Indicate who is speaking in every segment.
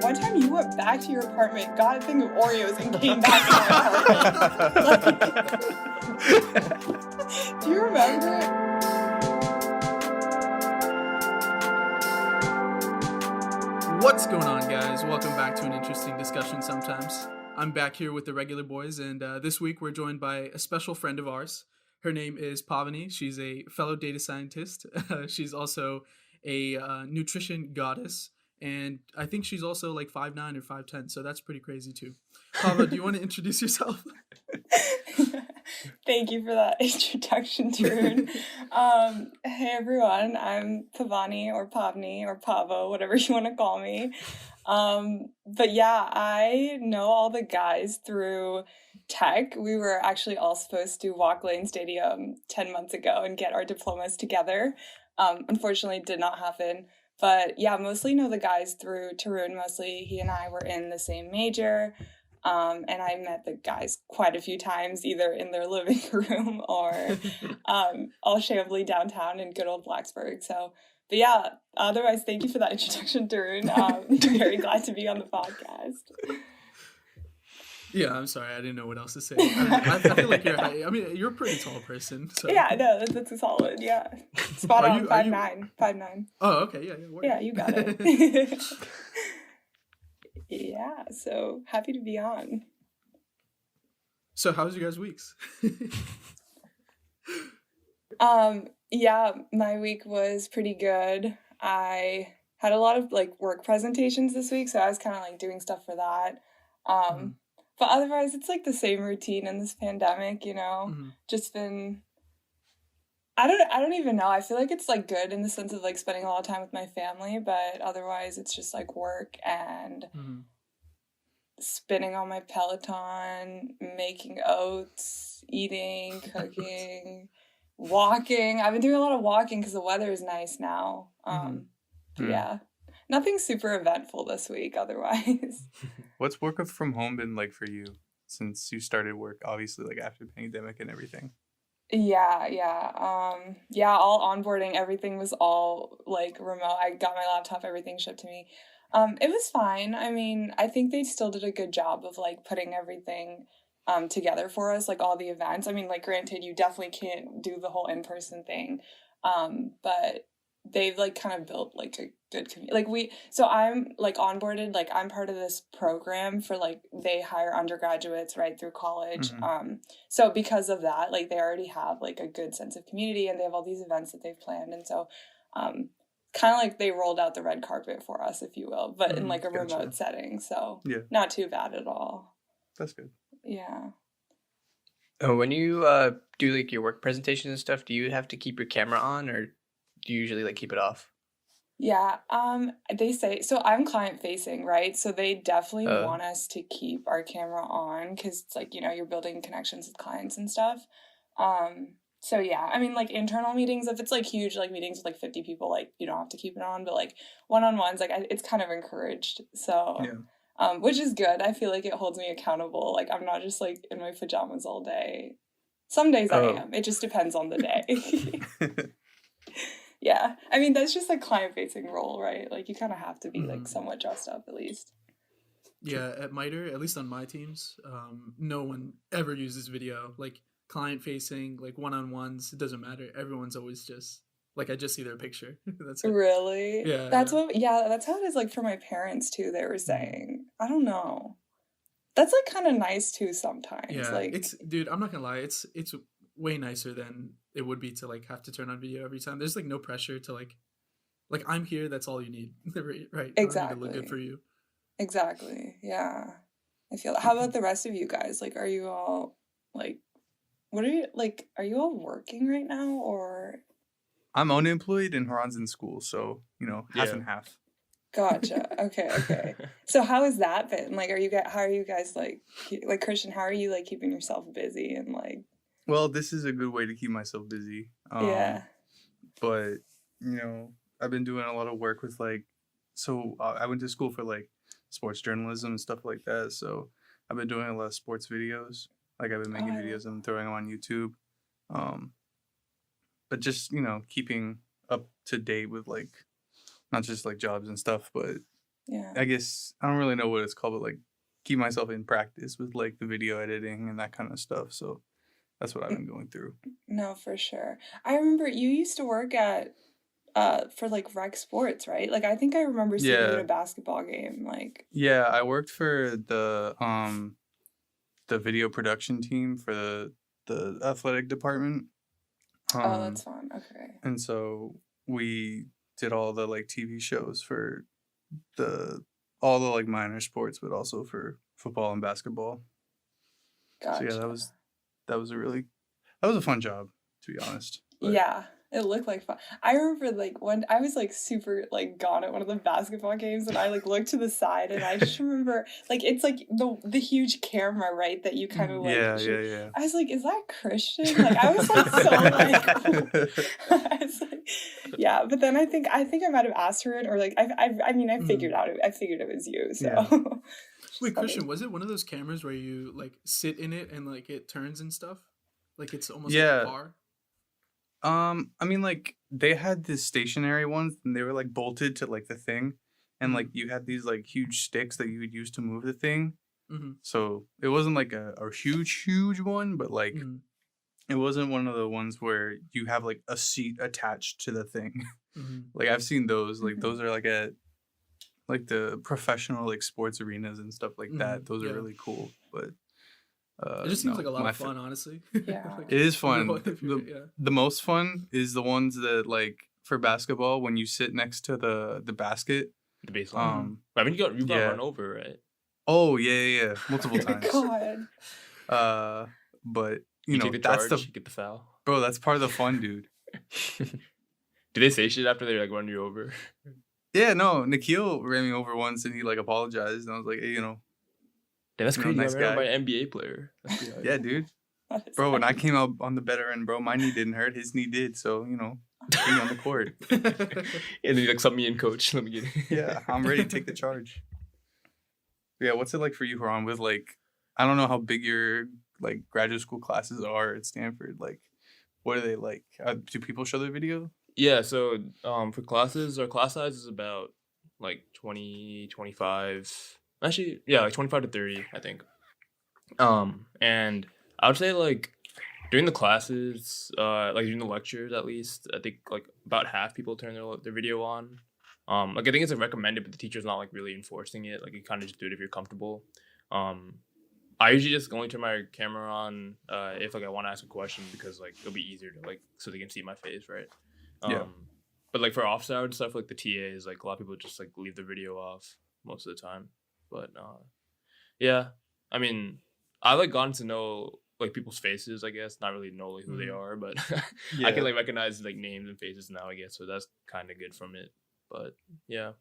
Speaker 1: one time you went back to your apartment, got a thing of Oreos, and came back to my apartment. Do you remember?
Speaker 2: What's going on, guys? Welcome back to an interesting discussion sometimes. I'm back here with the regular boys, and this week we're joined by a special friend of ours. Her name is Pavani. She's a fellow data scientist. She's also a nutrition goddess, and I think she's also like 5'9" or 5'10", so that's pretty crazy too. Pava, do you want to introduce yourself?
Speaker 1: Thank you for that introduction, Tarun. Hey everyone, I'm Pavani or Pavni or Pavo, whatever you want to call me. But yeah, I know all the guys through tech. We were actually all supposed to walk Lane Stadium 10 months ago and get our diplomas together. Unfortunately, it did not happen. But yeah, mostly know the guys through Tarun. Mostly he and I were in the same major. And I met the guys quite a few times, either in their living room or all Chambly downtown in good old Blacksburg. So, but yeah, otherwise, thank you for that introduction, Tarun. I'm very glad to be on the podcast.
Speaker 2: Yeah, I'm sorry, I didn't know what else to say. I feel like you're a pretty tall person. So.
Speaker 1: Yeah, no, that's a solid, yeah. Spot on, 5'9". 5'9".
Speaker 2: Oh, okay, yeah.
Speaker 1: Yeah, you got it. Yeah, so happy to be on.
Speaker 2: So how's your guys' weeks?
Speaker 1: Yeah, my week was pretty good. I had a lot of like work presentations this week, so I was kind of like doing stuff for that. But otherwise it's like the same routine in this pandemic, you know. Just been I don't even know. I feel like it's like good in the sense of like spending a lot of time with my family, but otherwise it's just like work and spinning on my Peloton, making oats, eating, cooking, walking. I've been doing a lot of walking because the weather is nice now. Yeah, nothing super eventful this week otherwise.
Speaker 3: What's work from home been like for you since you started work, obviously, like after the pandemic and everything?
Speaker 1: Yeah, all onboarding, everything was all like remote. I got my laptop, everything shipped to me. It was fine. I mean, I think they still did a good job of like putting everything together for us, like all the events. I mean, like granted, you definitely can't do the whole in-person thing, but they've like kind of built like a good community. So I'm like onboarded, like I'm part of this program for like they hire undergraduates right through college. So because of that, like they already have like a good sense of community and they have all these events that they've planned, and so kind of like they rolled out the red carpet for us, if you will, but in like a remote setting. So yeah, not too bad at all.
Speaker 3: That's good. Yeah.
Speaker 4: When you do like your work presentations and stuff, do you have to keep your camera on, or do you usually like keep it off?
Speaker 1: Yeah, they say, so I'm client facing, right? So they definitely want us to keep our camera on because it's like, you know, you're building connections with clients and stuff. So yeah, I mean, like internal meetings, if it's like huge, like meetings with like 50 people, like you don't have to keep it on, but like one-on-ones, like it's kind of encouraged. So, which is good. I feel like it holds me accountable. Like I'm not just like in my pajamas all day. Some days I am. It just depends on the day. Yeah, I mean, that's just a client-facing role, right? Like, you kind of have to be, like, somewhat dressed up, at least.
Speaker 2: Yeah, at MITRE, at least on my teams, no one ever uses video. Like, client-facing, like, one-on-ones, it doesn't matter. Everyone's always just, like, I just see their picture. That's it.
Speaker 1: Really? Yeah. That's how it is, like, for my parents, too, they were saying. I don't know. That's, like, kind of nice, too, sometimes.
Speaker 2: Yeah,
Speaker 1: like,
Speaker 2: dude, I'm not gonna lie, it's way nicer than it would be to like have to turn on video every time. There's like no pressure to like I'm here, that's all you need. Right?
Speaker 1: Exactly.
Speaker 2: I don't need to look good for you.
Speaker 1: Exactly. Yeah. I feel how about the rest of you guys? Like, are you all like are you all working right now, or?
Speaker 3: I'm unemployed and Haran's in school, so you know, half and half.
Speaker 1: Gotcha. Okay. So how has that been? Like, how are you guys like Christian, how are you like keeping yourself busy and like?
Speaker 3: Well, this is a good way to keep myself busy. But, you know, I've been doing a lot of work with, like, so I went to school for, like, sports journalism and stuff like that. So I've been doing a lot of sports videos. Like, I've been making videos and throwing them on YouTube. But just, you know, keeping up to date with, like, not just, like, jobs and stuff, but I guess I don't really know what it's called, but like keep myself in practice with like the video editing and that kind of stuff. So that's what I've been going through.
Speaker 1: No, for sure. I remember you used to work at for like rec sports, right? Like I think I remember seeing you at a basketball game. Like
Speaker 3: I worked for the video production team for the athletic department.
Speaker 1: Oh, that's fun. Okay.
Speaker 3: And so we did all the like TV shows for all the like minor sports, but also for football and basketball.
Speaker 1: Gotcha.
Speaker 3: So yeah, that was a fun job, to be honest.
Speaker 1: But... Yeah, it looked like fun. I remember like when I was like super like gone at one of the basketball games, and I like looked to the side, and I just remember like it's like the huge camera, right, that you kind of like
Speaker 3: yeah.
Speaker 1: I was like, is that Christian? Like I was like so like I was like, yeah. But then I think I might have asked her it, or like I mean I figured it was you. So
Speaker 2: yeah. Wait, Christian, was it one of those cameras where you like sit in it and like it turns and stuff? Like it's almost like a car?
Speaker 3: I mean, like they had these stationary ones, and they were like bolted to like the thing, and like you had these like huge sticks that you would use to move the thing.
Speaker 2: Mm-hmm.
Speaker 3: So it wasn't like a huge one, but like it wasn't one of the ones where you have like a seat attached to the thing. Like I've seen those. Like those are like at like the professional like sports arenas and stuff like that. Those are really cool, but.
Speaker 2: It just seems like a lot of fun, honestly.
Speaker 1: Yeah,
Speaker 2: like,
Speaker 3: it is fun. The most fun is the ones that like for basketball when you sit next to the basket,
Speaker 5: the baseline. I mean, you got run over, right?
Speaker 3: Oh yeah, multiple times.
Speaker 1: God.
Speaker 3: But you know
Speaker 5: take the
Speaker 3: that's
Speaker 5: charge, you get the foul,
Speaker 3: bro. That's part of the fun, dude.
Speaker 5: Do they say shit after they like run you over?
Speaker 3: Yeah, no. Nikhil ran me over once, and he like apologized, and I was like, hey, you know.
Speaker 5: Damn, that's crazy.
Speaker 3: Nice guy.
Speaker 5: By an NBA player.
Speaker 3: Yeah, dude. Bro, when I came out on the better end, bro, my knee didn't hurt. His knee did. So, you know, put me on the court.
Speaker 5: And then you like sub me in, coach. Let me get it.
Speaker 3: Yeah, I'm ready to take the charge. Yeah, what's it like for you, Haran, with like, I don't know how big your like graduate school classes are at Stanford. Like, what are they like? Do people show their video?
Speaker 5: Yeah, so for classes, our class size is about like 20, 25. Actually, yeah, like 25 to 30, I think. And I would say like during the classes, like during the lectures at least, I think like about half people turn their video on. Like I think it's like recommended, but the teacher's not like really enforcing it. Like you kind of just do it if you're comfortable. I usually just only turn my camera on if like I want to ask a question because like it'll be easier to like so they can see my face, right? But like for offside stuff, like the TAs, like a lot of people just like leave the video off most of the time. But yeah, I mean, I like gotten to know like people's faces, I guess. Not really know like who they are, but I can like recognize like names and faces now, I guess. So that's kind of good from it. But yeah.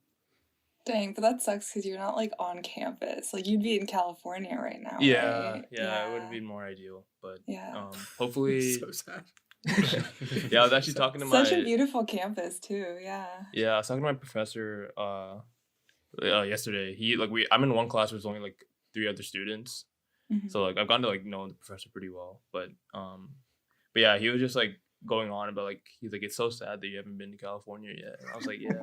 Speaker 1: Dang, but that sucks because you're not like on campus. Like you'd be in California right now.
Speaker 5: Yeah,
Speaker 1: right?
Speaker 5: yeah, it would be more ideal. But
Speaker 2: hopefully. So sad.
Speaker 5: Yeah, I was actually talking to
Speaker 1: such a beautiful campus too. Yeah.
Speaker 5: Yeah, I was talking to my professor. Yesterday, I'm in one class where there's only like 3 other students, so like I've gotten to like know the professor pretty well. But yeah, he was just like going on about like he's like it's so sad that you haven't been to California yet. And I was like, it's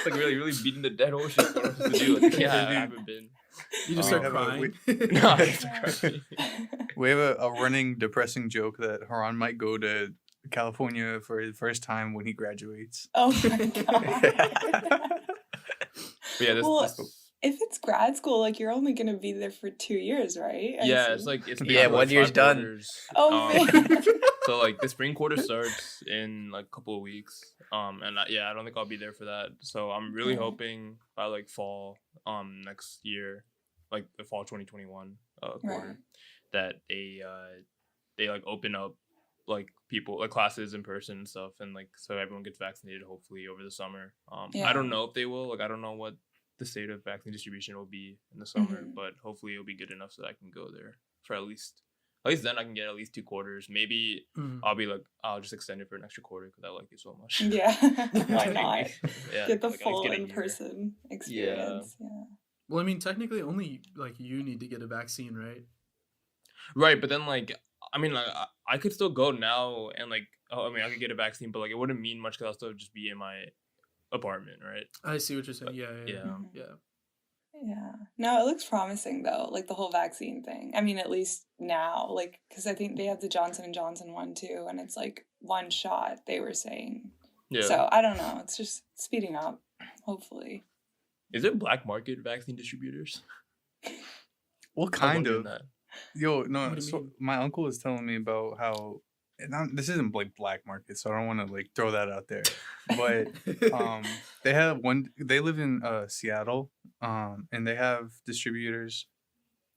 Speaker 5: like really beating the dead horse. What I'm supposed to do? Like, yeah, I haven't been.
Speaker 2: You just start crying.
Speaker 5: No, I start crying.
Speaker 3: We have a running depressing joke that Haran might go to California for his first time when he graduates.
Speaker 1: Oh my god.
Speaker 5: Yeah,
Speaker 1: if it's grad school, like you're only gonna be there for 2 years, right?
Speaker 5: It's
Speaker 4: 1 year's done.
Speaker 5: Quarters.
Speaker 1: Oh man.
Speaker 5: So like the spring quarter starts in like a couple of weeks. And I don't think I'll be there for that. So I'm really hoping by like fall next year, like the fall 2021 quarter, that they like open up like people like classes in person and stuff, and like so everyone gets vaccinated hopefully over the summer. I don't know if they will. Like I don't know what the state of vaccine distribution will be in the summer, but hopefully it'll be good enough so that I can go there for at least then I can get at least 2 quarters. Maybe I'll just extend it for an extra quarter because I like it so much.
Speaker 1: Yeah, why not?
Speaker 5: Yeah,
Speaker 1: get the
Speaker 5: like,
Speaker 1: full in-person experience. Yeah.
Speaker 2: Well, I mean, technically, only like you need to get a vaccine, right?
Speaker 5: Right, but then like, I mean, like I could still go now and like, I could get a vaccine, but like it wouldn't mean much because I'll still just be in my apartment, right?
Speaker 2: I see what you're saying. Yeah.
Speaker 1: Yeah. No, it looks promising though, like the whole vaccine thing. I mean, at least now, like, because I think they have the Johnson & Johnson one too, and it's like one shot, they were saying.
Speaker 5: Yeah.
Speaker 1: So I don't know. It's just speeding up, hopefully.
Speaker 5: Is it black market vaccine distributors?
Speaker 3: What kind of?
Speaker 5: That?
Speaker 3: Yo, no. So my uncle was telling me about how this isn't like black market, so I don't want to like throw that out there. But they have one. They live in Seattle, and they have distributors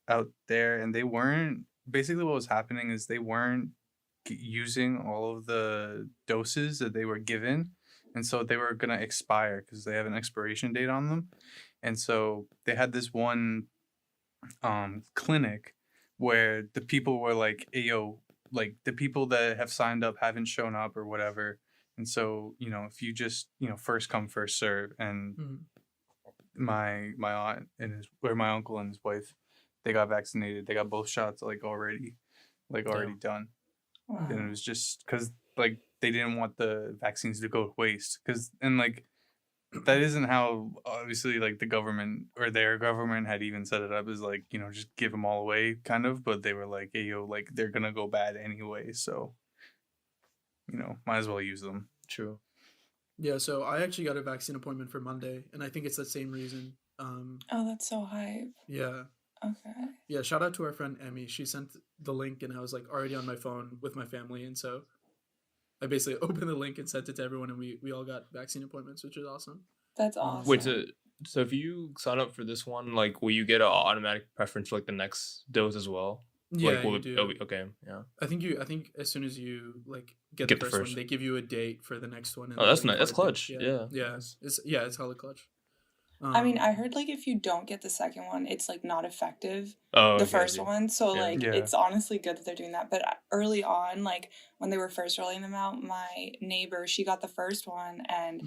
Speaker 3: out there, and they weren't. Basically, what was happening is they weren't using all of the doses that they were given, and so they were gonna expire because they have an expiration date on them, and so they had this one clinic where the people were like, "Hey, yo, like the people that have signed up haven't shown up or whatever." And so, if you just, first come, first serve. And my aunt and my uncle and his wife, they got vaccinated. They got both shots already done.
Speaker 1: Wow.
Speaker 3: And it was just because like they didn't want the vaccines to go to waste. That isn't how, obviously, like the government or their government had even set it up, as like, just give them all away kind of. But they were like, hey, yo, like they're going to go bad anyway. So, might as well use them.
Speaker 5: True.
Speaker 2: Yeah. So I actually got a vaccine appointment for Monday, and I think it's the same reason.
Speaker 1: Oh, that's so hype.
Speaker 2: Yeah.
Speaker 1: Okay.
Speaker 2: Yeah. Shout out to our friend Emmy. She sent the link, and I was like already on my phone with my family. And so I basically opened the link and sent it to everyone, and we all got vaccine appointments, which is awesome.
Speaker 1: That's awesome.
Speaker 5: Wait, so if you sign up for this one, like, will you get an automatic preference for like the next dose as well?
Speaker 2: Yeah,
Speaker 5: like,
Speaker 2: you do.
Speaker 5: Okay, yeah.
Speaker 2: I think as soon as you like get the first one, they give you a date for the next one. And
Speaker 5: that's nice. That's clutch.
Speaker 2: Yeah. It's hella clutch.
Speaker 1: I mean, I heard like if you don't get the second one, it's like not effective. First one. So it's honestly good that they're doing that. But early on, like when they were first rolling them out, my neighbor, she got the first one, and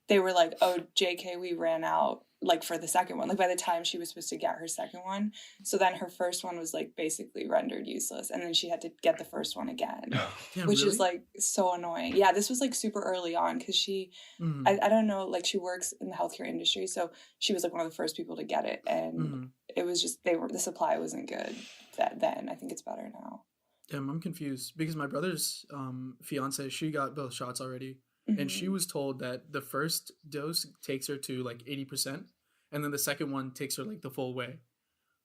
Speaker 1: they were like, "Oh, JK, we ran out like for the second one." Like by the time she was supposed to get her second one, so then her first one was like basically rendered useless, and then she had to get the first one again, which is like so annoying. Yeah, this was like super early on because she, I don't know, like she works in the healthcare industry, so she was like one of the first people to get it, and it was just the supply wasn't good then. I think it's better now.
Speaker 2: Damn, I'm confused because my brother's fiance, she got both shots already. And she was told that the first dose takes her to like 80%, and then the second one takes her like the full way.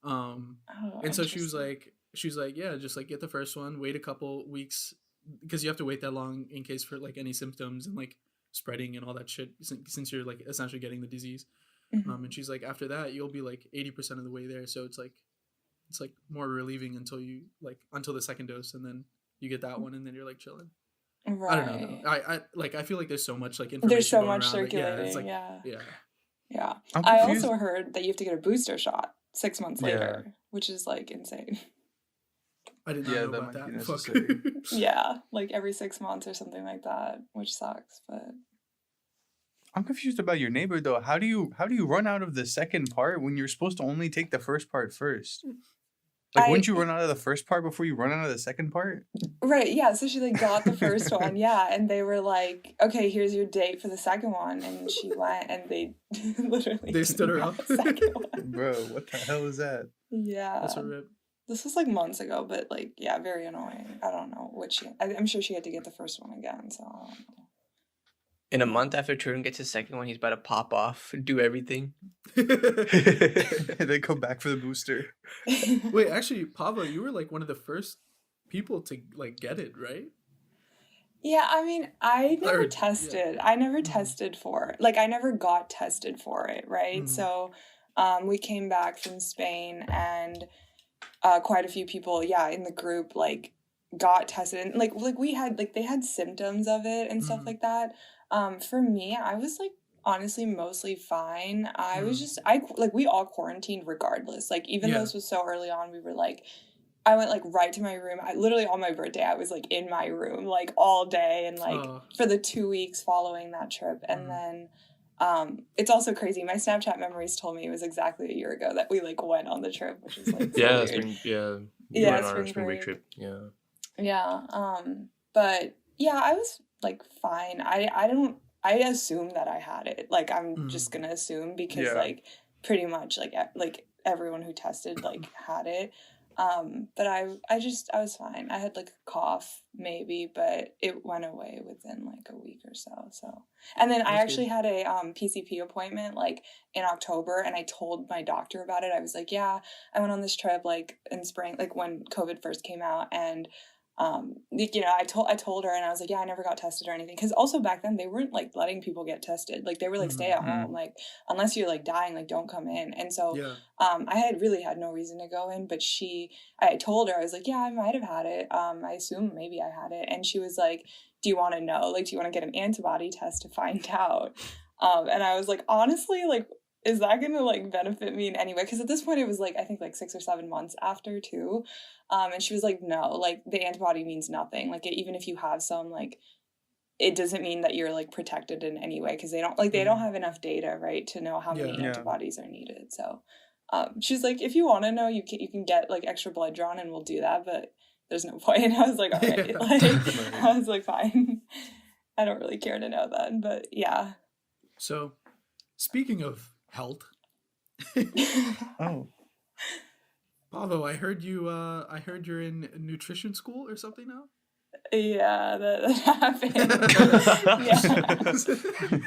Speaker 2: And so she was like, yeah, just like get the first one, wait a couple weeks because you have to wait that long in case for like any symptoms and like spreading and all that shit since you're like essentially getting the disease. And she's like, after that you'll be like 80% of the way there. So it's like more relieving until the second dose, and then you get that one, and then you're like chilling.
Speaker 1: Right.
Speaker 2: I don't know. I feel like there's so much like information.
Speaker 1: There's so much
Speaker 2: around.
Speaker 1: circulating.
Speaker 2: Yeah.
Speaker 1: I also heard that you have to get a booster shot 6 months later, which is like insane.
Speaker 2: I didn't know about
Speaker 3: that.
Speaker 2: Fuck.
Speaker 1: Yeah, like every 6 months or something like that, which sucks. But
Speaker 3: I'm confused about your neighbor though. How do you run out of the second part when you're supposed to only take the first part first? Like, wouldn't you run out of the first part before you run out of the second part?
Speaker 1: Right, yeah. So she, like, got the first one, yeah. And they were like, okay, here's your date for the second one. And she went, and they literally...
Speaker 2: They stood her up.
Speaker 1: The second one.
Speaker 3: Bro, what the hell is that?
Speaker 1: Yeah.
Speaker 2: That's a rip.
Speaker 1: This was, like, months ago, but, like, yeah, very annoying. I don't know I'm sure she had to get the first one again, so I don't know.
Speaker 4: In a month after Jordan gets his second one, he's about to pop off, do everything.
Speaker 3: They come back for the booster.
Speaker 2: Wait, actually, Pablo, you were like one of the first people to like get it, right?
Speaker 1: Yeah, I mean, I never tested. Yeah. I never tested for it. Like, I never got tested for it, right? So, we came back from Spain, and quite a few people, in the group, like, got tested. And, like we had, like, they had symptoms of it and stuff like that. For me, I was, like, honestly mostly fine. I was just, we all quarantined regardless. Like, even though this was so early on, we were, like, I went, like, right to my room. Literally on my birthday, I was, like, in my room, like, all day and, like, for the 2 weeks following that trip. And then, it's also crazy. My Snapchat memories told me it was exactly a year ago that we, like, went on the trip, which is, like, so weird.
Speaker 5: Spring break trip. Yeah.
Speaker 1: But, yeah, I was, like, fine. I I assume that I had it. Like, I'm just gonna assume because like pretty much like everyone who tested like had it. But I was fine. I had like a cough maybe, but it went away within like a week or so. So, and then I actually had a PCP appointment like in October, and I told my doctor about it. I was like, yeah, I went on this trip like in spring, like when COVID first came out, and you know, I told her, and I was like, yeah, I never got tested or anything, because also back then they weren't like letting people get tested. Like they were like, stay at home, like unless you're like dying, like don't come in. And so I had really had no reason to go in, but I told her, I was like, yeah, I might have had it. I assume maybe I had it. And she was like, do you want to know, like, do you want to get an antibody test to find out? And I was like, honestly, like, is that gonna like benefit me in any way? Because at this point it was like, I think like 6 or 7 months after too. And she was like, no, like the antibody means nothing. Like even if you have some, like it doesn't mean that you're like protected in any way, because they don't have enough data, right, to know how many antibodies are needed. So she's like, if you want to know, you can get like extra blood drawn and we'll do that, but there's no point. And I was like, all right. Like, I was like, fine. I don't really care to know then, but yeah.
Speaker 2: So speaking of health.
Speaker 3: Oh.
Speaker 2: Pavo, I heard you're in nutrition school or something now?
Speaker 1: Yeah, that happened.
Speaker 5: Yeah.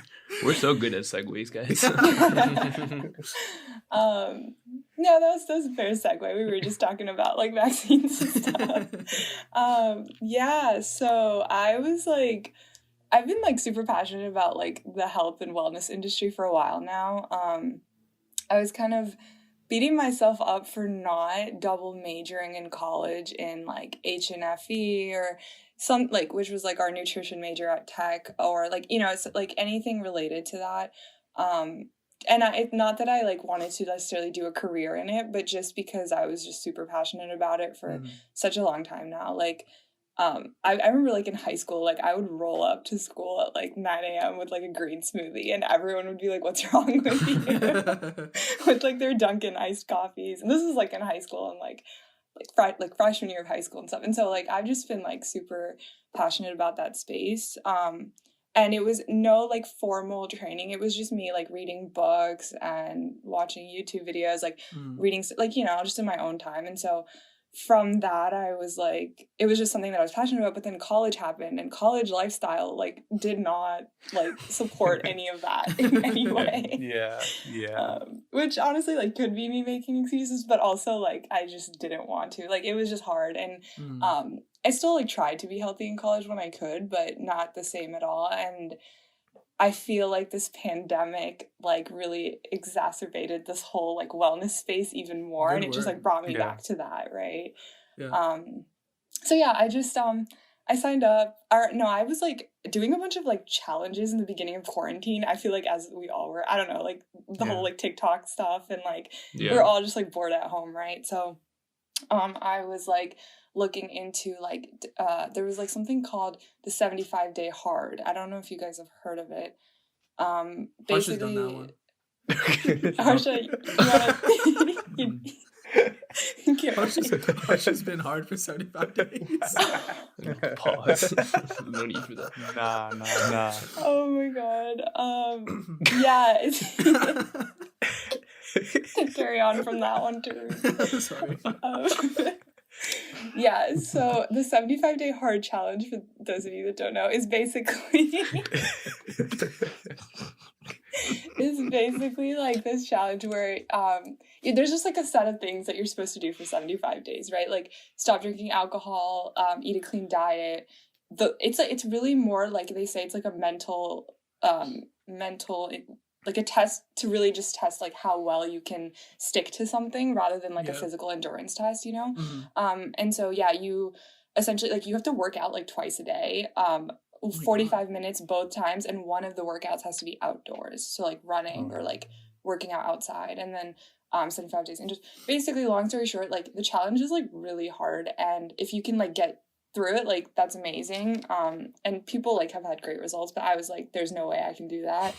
Speaker 5: We're so good at segues, guys.
Speaker 1: No, that was a fair segue. We were just talking about like vaccines and stuff. Yeah, so I was like, I've been like super passionate about like the health and wellness industry for a while now. I was kind of beating myself up for not double majoring in college in like HNFE or some like, which was like our nutrition major at Tech, or like, you know, it's like anything related to that. And not that I like wanted to necessarily do a career in it, but just because I was just super passionate about it for such a long time now. Like, I remember like in high school, like I would roll up to school at like 9 a.m. with like a green smoothie, and everyone would be like, what's wrong with you? With like their Dunkin' iced coffees. And this is like in high school and like freshman year of high school and stuff. And so like I've just been like super passionate about that space. And it was no like formal training. It was just me like reading books and watching YouTube videos, like reading, like, you know, just in my own time. And so from that, I was like, it was just something that I was passionate about. But then college happened, and college lifestyle like did not like support any of that in any way. Which honestly like could be me making excuses, but also like I just didn't want to. Like it was just hard, and I still like tried to be healthy in college when I could, but not the same at all. And I feel like this pandemic like really exacerbated this whole like wellness space even more. And it just like brought me back to that, right? So yeah, I just I signed up. I was like doing a bunch of like challenges in the beginning of quarantine. I feel like as we all were, I don't know, like the whole like TikTok stuff, and like we're all just like bored at home, right? So I was like looking into like there was like something called the 75-day hard. I don't know if you guys have heard of it. Basically, Harsha,
Speaker 2: Harsha's been hard for 75 days.
Speaker 5: Pause. No need for that.
Speaker 3: Nah.
Speaker 1: Oh my god. Yeah, it's carry on from that one too.
Speaker 2: Sorry.
Speaker 1: Yeah, so the 75-day hard challenge, for those of you that don't know, is basically like this challenge where there's just like a set of things that you're supposed to do for 75 days, right? Like stop drinking alcohol, eat a clean diet. It's really more like, they say it's like a mental like a test to really just test like how well you can stick to something rather than like a physical endurance test, you know? And so you essentially like you have to work out like twice a day, 45 minutes both times, and one of the workouts has to be outdoors, so like running or like working out outside. And then 75 days. And just basically, long story short, like the challenge is like really hard, and if you can like get through it, like that's amazing. And people like have had great results, but I was like, there's no way I can do that.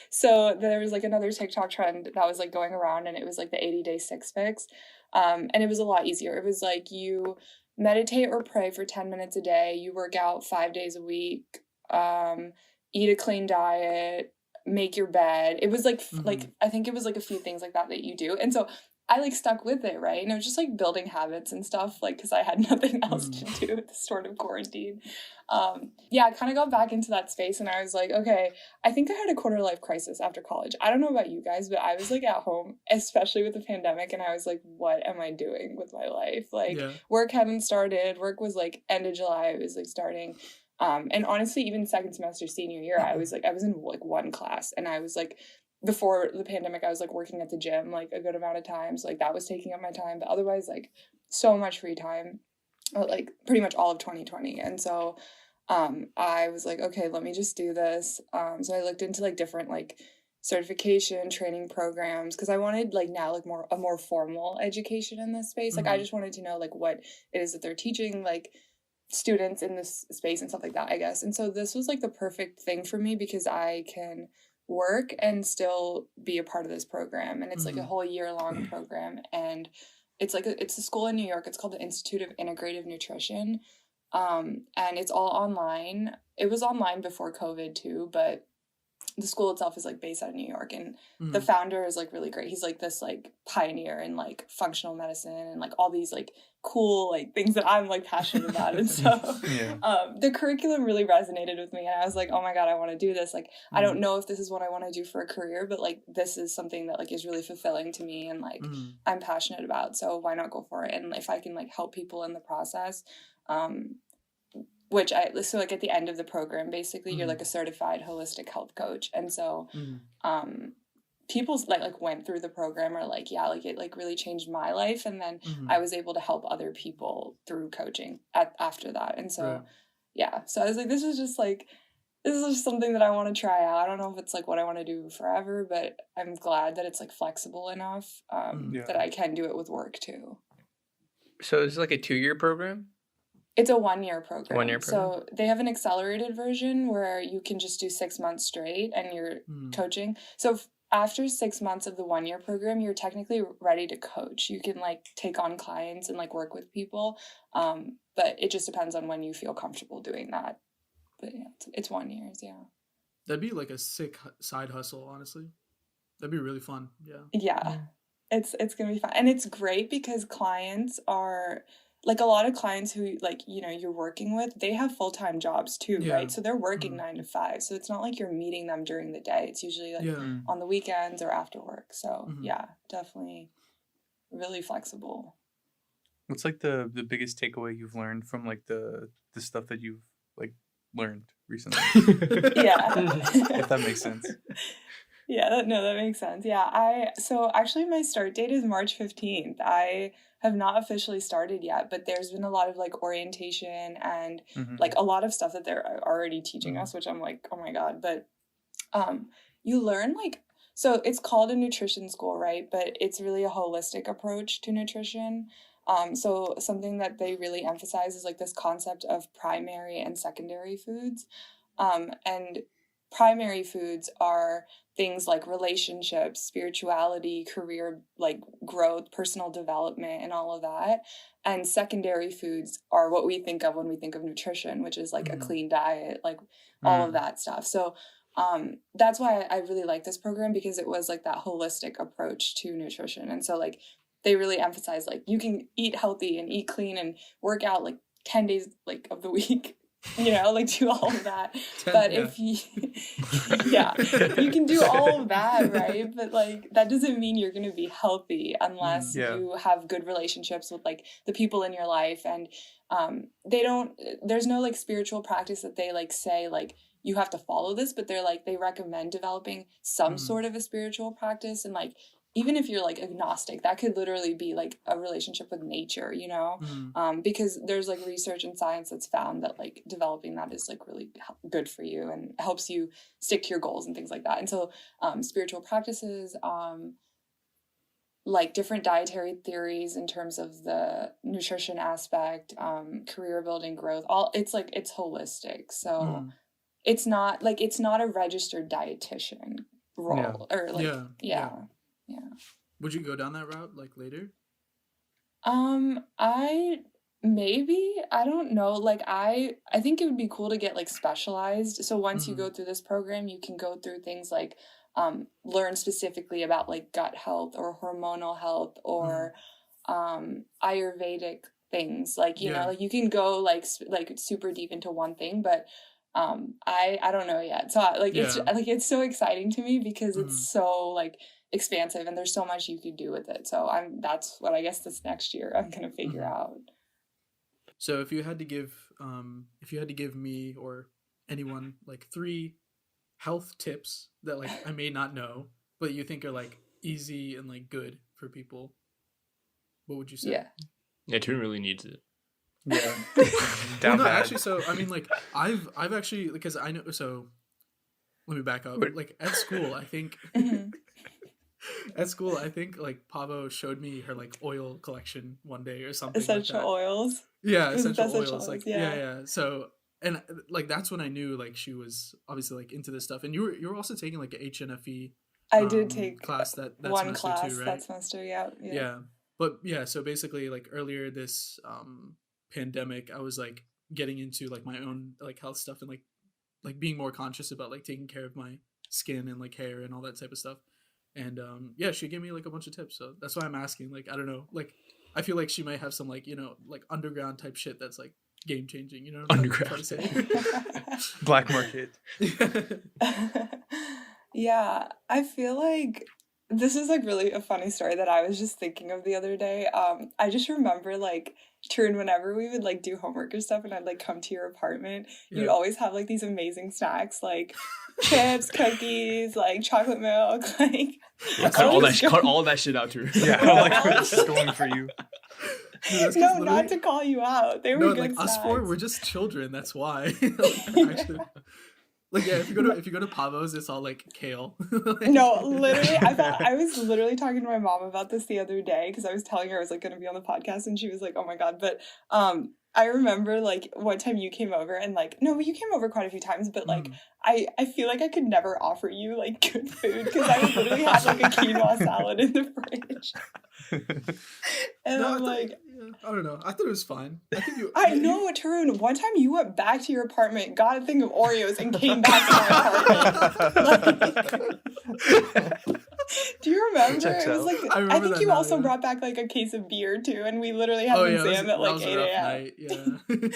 Speaker 1: So there was like another TikTok trend that was like going around, and it was like the 80-day 6-fix. And it was a lot easier. It was like you meditate or pray for 10 minutes a day, you work out 5 days a week, eat a clean diet, make your bed. It was like
Speaker 2: Mhm.
Speaker 1: I think it was like a few things like that you do. And so I like stuck with it, right? And it was just like building habits and stuff, like because I had nothing else to
Speaker 2: Mhm.
Speaker 1: do with this sort of quarantine. Yeah, I kind of got back into that space, and I was like, okay, I think I had a quarter life crisis after college. I don't know about you guys, but I was like at home, especially with the pandemic, and I was like, what am I doing with my life? Like,
Speaker 2: Yeah.
Speaker 1: work hadn't started. Work was like end of July. It was like starting. And honestly, even second semester senior year, I was in like one class, and I was like, before the pandemic, I was like working at the gym like a good amount of times. Like that was taking up my time, but otherwise, like so much free time, like pretty much all of 2020. And so I was like, okay, let me just do this. So I looked into like different like certification training programs because I wanted like now like a more formal education in this space. Like I just wanted to know like what it is that they're teaching like students in this space and stuff like that, I guess. And so this was like the perfect thing for me because I can work and still be a part of this program. And it's like a whole year-long program. And it's like it's a school in New York. It's called the Institute of Integrative Nutrition. And it's all online. It was online before COVID too, but the school itself is like based out of New York, and the founder is like really great. He's like this like pioneer in like functional medicine and like all these like cool like things that I'm like passionate about. And so the curriculum really resonated with me, and I was like, oh my God, I want to do this. Like I don't know if this is what I want to do for a career, but like this is something that like is really fulfilling to me and like I'm passionate about, so why not go for it? And if I can like help people in the process, which so like at the end of the program, basically you're like a certified holistic health coach. And so people like went through the program or like, yeah, like it like really changed my life. And then I was able to help other people through coaching after that. And so, yeah, so I was like, this is just something that I want to try out. I don't know if it's like what I want to do forever, but I'm glad that it's like flexible enough that I can do it with work too.
Speaker 4: So it's like a 2-year program?
Speaker 1: It's a 1-year program.
Speaker 4: 1-year program.
Speaker 1: So they have an accelerated version where you can just do 6 months straight and you're coaching. So after 6 months of the 1-year program, you're technically ready to coach. You can like take on clients and like work with people. But it just depends on when you feel comfortable doing that. But yeah, it's 1 year, yeah.
Speaker 2: That'd be like a sick side hustle, honestly. That'd be really fun. Yeah.
Speaker 1: Yeah. It's going to be fun. And it's great because clients are like a lot of clients who like, you know, you're working with, they have full-time jobs too, right? So they're working 9 to 5. So it's not like you're meeting them during the day. It's usually like on the weekends or after work. So yeah, definitely really flexible.
Speaker 3: What's like the biggest takeaway you've learned from like the stuff that you've like learned recently?
Speaker 1: Yeah.
Speaker 3: If that makes sense.
Speaker 1: Yeah, that makes sense. Yeah, so actually my start date is March 15th. I have not officially started yet, but there's been a lot of like orientation and like a lot of stuff that they're already teaching us, which I'm like, oh my God. But you learn like, so it's called a nutrition school, right? But it's really a holistic approach to nutrition. So something that they really emphasize is like this concept of primary and secondary foods. And primary foods are things like relationships, spirituality, career, like growth, personal development, and all of that. And secondary foods are what we think of when we think of nutrition, which is like a clean diet, like all of that stuff. So that's why I really like this program, because it was like that holistic approach to nutrition. And so like they really emphasize like you can eat healthy and eat clean and work out like 10 days like of the week, you know, like do all of that. But if you you can do all of that, right? But like that doesn't mean you're going to be healthy unless you have good relationships with like the people in your life. And there's no like spiritual practice that they like say like you have to follow this, but they're like they recommend developing some sort of a spiritual practice. And like even if you're like agnostic, that could literally be like a relationship with nature, you know, because there's like research and science that's found that like developing that is like really good for you and helps you stick to your goals and things like that. And so spiritual practices, like different dietary theories in terms of the nutrition aspect, career building, growth, it's holistic. So it's not a registered dietitian role or like, yeah.
Speaker 2: Would you go down that route like later?
Speaker 1: I Maybe, I don't know. Like I think it would be cool to get like specialized. So once you go through this program, you can go through things like learn specifically about like gut health or hormonal health or Ayurvedic things. Like, you know, like you can go like super deep into one thing, but I don't know yet. So it's so exciting to me because it's so like expansive and there's so much you could do with it. So that's what I guess this next year I'm gonna figure out.
Speaker 2: So if you had to give me or anyone like 3 health tips that like I may not know, but you think are like easy and like good for people, what would you say?
Speaker 5: Yeah, Tarun really needs it.
Speaker 3: Yeah.
Speaker 2: Well, no, actually, so I mean, like I've actually, because I know. So let me back up. Like at school, I think. At school, I think like Pavo showed me her like oil collection one day or something.
Speaker 1: Essential oils.
Speaker 2: Yeah, essential oils. Like yeah. So and like that's when I knew like she was obviously like into this stuff. And you were also taking like an HNFE.
Speaker 1: I did take
Speaker 2: class that
Speaker 1: one
Speaker 2: semester
Speaker 1: class
Speaker 2: too, right?
Speaker 1: that semester. Yeah.
Speaker 2: But yeah, so basically like earlier this pandemic, I was like getting into like my own like health stuff and like being more conscious about like taking care of my skin and like hair and all that type of stuff. And yeah, she gave me like a bunch of tips, so that's why I'm asking. Like, I don't know, like I feel like she might have some like, you know, like underground type shit that's like game changing, you know what I'm trying to say?
Speaker 3: Black market.
Speaker 1: Yeah, I feel like this is like really a funny story that I was just thinking of the other day. I just remember like Tarun, whenever we would like do homework or stuff and I'd like come to your apartment, you'd always have like these amazing snacks like chips, cookies, like chocolate milk, like
Speaker 5: cut all that shit out, Tarun.
Speaker 3: Yeah, like we're just going for you.
Speaker 2: Dude,
Speaker 1: no, not to call you out. They were good
Speaker 2: like
Speaker 1: snacks.
Speaker 2: Us four, we're just children. That's why. Actually, like yeah, if you go to Pavo's, it's all like kale.
Speaker 1: No, literally, I was literally talking to my mom about this the other day because I was telling her I was like going to be on the podcast, and she was like, "Oh my god!" But I remember like one time you came over and like you came over quite a few times, but like I feel like I could never offer you like good food because I would literally have like a quinoa salad in the fridge. And I'm like,
Speaker 2: I don't know. I thought it was fine.
Speaker 1: I know, Tarun. One time you went back to your apartment, got a thing of Oreos, and came back to my apartment. Do you remember? It was like I think you also brought back like a case of beer too, and we literally had an exam at like 8 a.m.
Speaker 2: Yeah.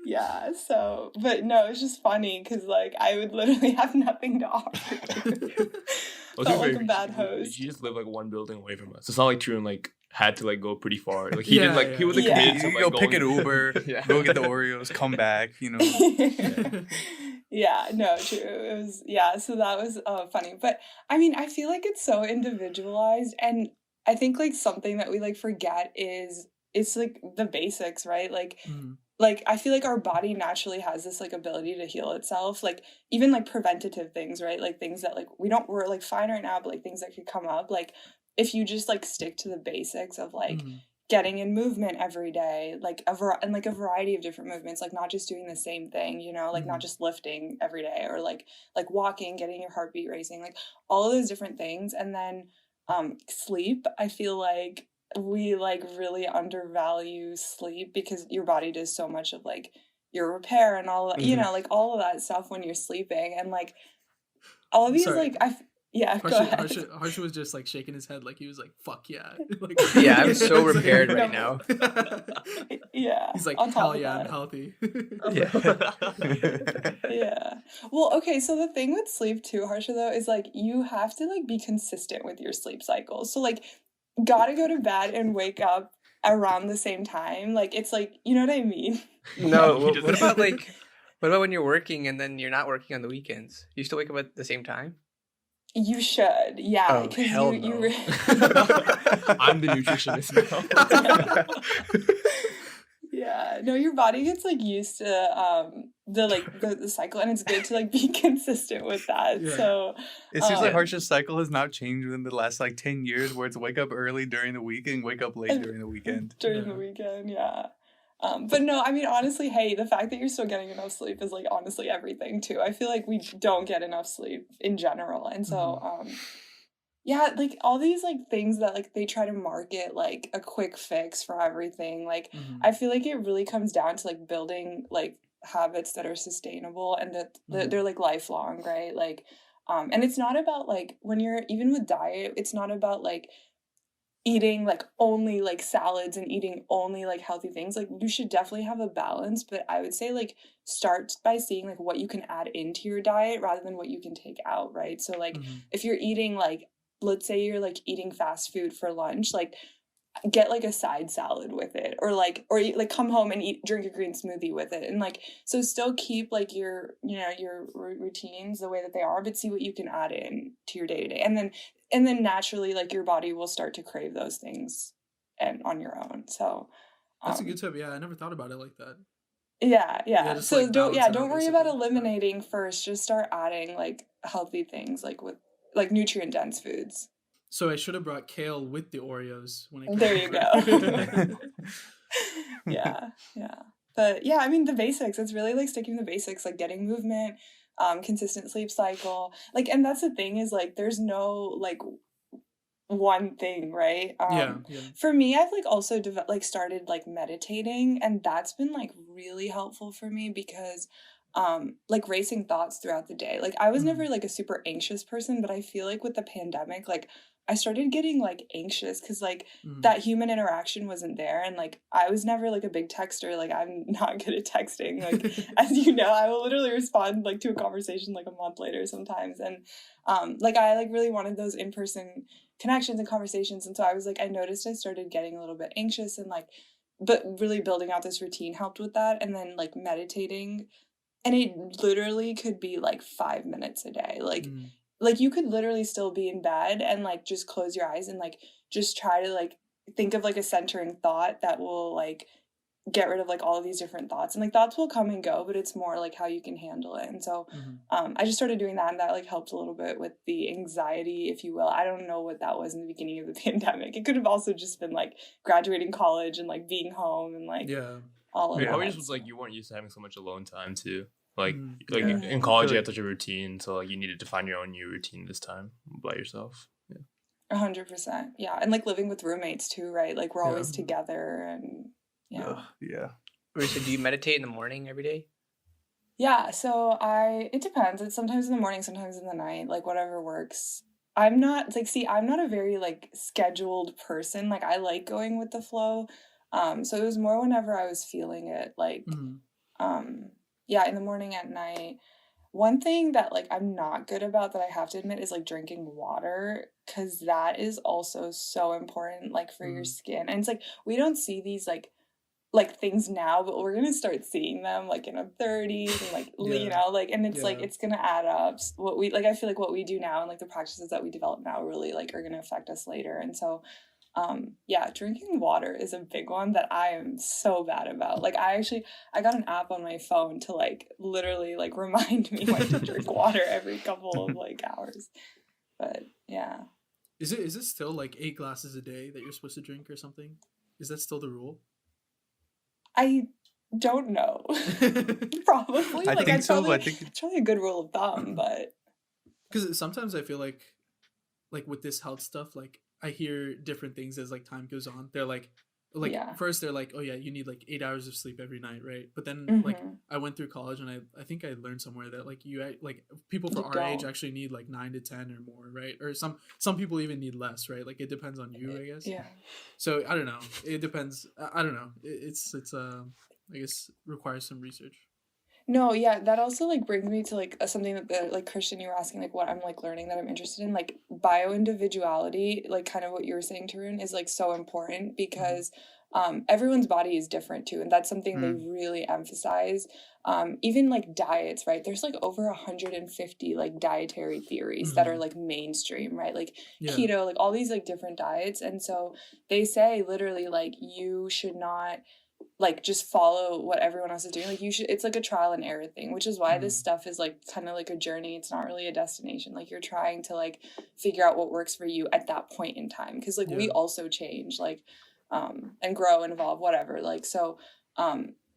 Speaker 1: Yeah. So, but no, it's just funny because like I would literally have nothing to offer you. Felt like a bad host.
Speaker 5: She just lived like one building away from us. It's not like Tarun like had to like go pretty far. Like he didn't like he was a kid.
Speaker 3: So, like, go pick an Uber, go get the Oreos, come back. You know.
Speaker 1: Yeah, no, true. It was so that was funny. But I mean, I feel like it's so individualized, and I think like something that we like forget is it's like the basics, right? Like like I feel like our body naturally has this like ability to heal itself, like even like preventative things, right? Like things that like we're like fine right now, but like things that could come up, like if you just like stick to the basics of like getting in movement every day, like a variety of different movements, like not just doing the same thing, you know, like not just lifting every day or like walking, getting your heartbeat racing, like all of those different things. And then sleep, I feel like we like really undervalue sleep because your body does so much of like your repair and all you know, like all of that stuff when you're sleeping, and like all of these like go ahead.
Speaker 2: Harsha was just like shaking his head like he was like, fuck yeah. Like,
Speaker 4: yeah, I'm so repaired right now.
Speaker 1: Yeah.
Speaker 2: He's like, hell yeah, I'm healthy.
Speaker 1: Yeah. Well, okay, so the thing with sleep too, Harsha, though, is like you have to like be consistent with your sleep cycle. So like gotta go to bed and wake up around the same time. Like it's like, you know what I mean?
Speaker 4: No, what about when you're working and then you're not working on the weekends? You still wake up at the same time?
Speaker 1: You should, yeah.
Speaker 4: Oh, hell no.
Speaker 5: I'm the nutritionist now.
Speaker 1: Yeah, no, your body gets like used to the cycle, and it's good to like be consistent with that. Yeah. So
Speaker 3: it seems like Harsha's cycle has not changed within the last like 10 years, where it's wake up early during the week and wake up late during the weekend.
Speaker 1: The weekend, yeah. But no, I mean, honestly, hey, the fact that you're still getting enough sleep is like honestly everything too. I feel like we don't get enough sleep in general, and so Yeah, like all these like things that like they try to market like a quick fix for everything. Like I feel like it really comes down to like building like habits that are sustainable and that they're like lifelong, right? Like and it's not about like when you're even with diet, it's not about like eating like only like salads and eating only like healthy things. Like you should definitely have a balance, but I would say like start by seeing like what you can add into your diet rather than what you can take out, right? So like if you're eating like, let's say you're like eating fast food for lunch, like get like a side salad with it, or like or eat, like come home and drink a green smoothie with it, and like so still keep like your your routines the way that they are, but see what you can add in to your day to day, and then naturally like your body will start to crave those things and on your own. So
Speaker 2: that's a good tip. Yeah, I never thought about it like that.
Speaker 1: Yeah,
Speaker 2: just,
Speaker 1: so
Speaker 2: like, balance out,
Speaker 1: don't worry
Speaker 2: basically.
Speaker 1: about eliminating first, just start adding like healthy things like with like nutrient dense foods.
Speaker 2: So I should have brought kale with the Oreos when I came
Speaker 1: There you
Speaker 2: over.
Speaker 1: go. Yeah. But yeah, I mean the basics. It's really like sticking to the basics, like getting movement, consistent sleep cycle. Like, and that's the thing is like there's no like one thing, right?
Speaker 2: Yeah.
Speaker 1: For me, I've like also started like meditating, and that's been like really helpful for me because like racing thoughts throughout the day. Like I was never like a super anxious person, but I feel like with the pandemic, like I started getting like anxious because like that human interaction wasn't there, and like I was never like a big texter. Like I'm not good at texting. Like as you know, I will literally respond like to a conversation like a month later sometimes, and like I like really wanted those in-person connections and conversations, and so I was like I noticed I started getting a little bit anxious, and like but really building out this routine helped with that, and then like meditating, and it literally could be like 5 minutes a day. Like you could literally still be in bed and like just close your eyes and like just try to like think of like a centering thought that will like get rid of like all of these different thoughts, and like thoughts will come and go, but it's more like how you can handle it. And so I just started doing that, and that like helped a little bit with the anxiety, if you will. I don't know what that was in the beginning of the pandemic. It could have also just been like graduating college and like being home and like all of that.
Speaker 5: Probably just was like you weren't used to having so much alone time too. Like in college you had such a routine, so like you needed to find your own new routine this time by yourself.
Speaker 1: 100%. Yeah, and like living with roommates too, right? Like we're always together, and
Speaker 4: So do you meditate in the morning every day?
Speaker 1: Yeah, so it depends. It's sometimes in the morning, sometimes in the night, like whatever works. I'm not a very like scheduled person. Like I like going with the flow. So it was more whenever I was feeling it, like in the morning, at night. One thing that like I'm not good about that I have to admit is like drinking water, because that is also so important like for your skin. And it's like we don't see these like things now, but we're gonna start seeing them like in our 30s and like you know, like, and it's like it's gonna add up. What we like, I feel like what we do now and like the practices that we develop now really like are gonna affect us later. And so drinking water is a big one that I am so bad about. Like I got an app on my phone to like literally like remind me when to drink water every couple of like hours. But yeah.
Speaker 2: Is it still like 8 glasses a day that you're supposed to drink or something? Is that still the rule?
Speaker 1: I don't know. Probably.
Speaker 3: I think so. I think
Speaker 1: it's probably a good rule of thumb, but
Speaker 2: because sometimes I feel like with this health stuff, like I hear different things as like time goes on. They're like first they're like, oh yeah, you need like 8 hours of sleep every night, right? But then like I went through college and I think I learned somewhere that like people for our age actually need like 9 to 10 or more, right? Or some people even need less, right? Like it depends on you, I guess.
Speaker 1: Yeah.
Speaker 2: So I don't know. It depends. I don't know. It's I guess requires some research.
Speaker 1: No, yeah, that also like brings me to like something that like Christian, you were asking like what I'm like learning that I'm interested in, like bio-individuality, like kind of what you were saying, Tarun, is like so important because everyone's body is different too, and that's something they really emphasize. Even like diets, right? There's like over 150 like dietary theories that are like mainstream, right? Like keto, like all these like different diets, and so they say literally like you should not like just follow what everyone else is doing. Like you should, it's like a trial and error thing, which is why this stuff is like kind of like a journey. It's not really a destination. Like you're trying to like figure out what works for you at that point in time, because like we also change, like and grow and evolve, whatever. Like so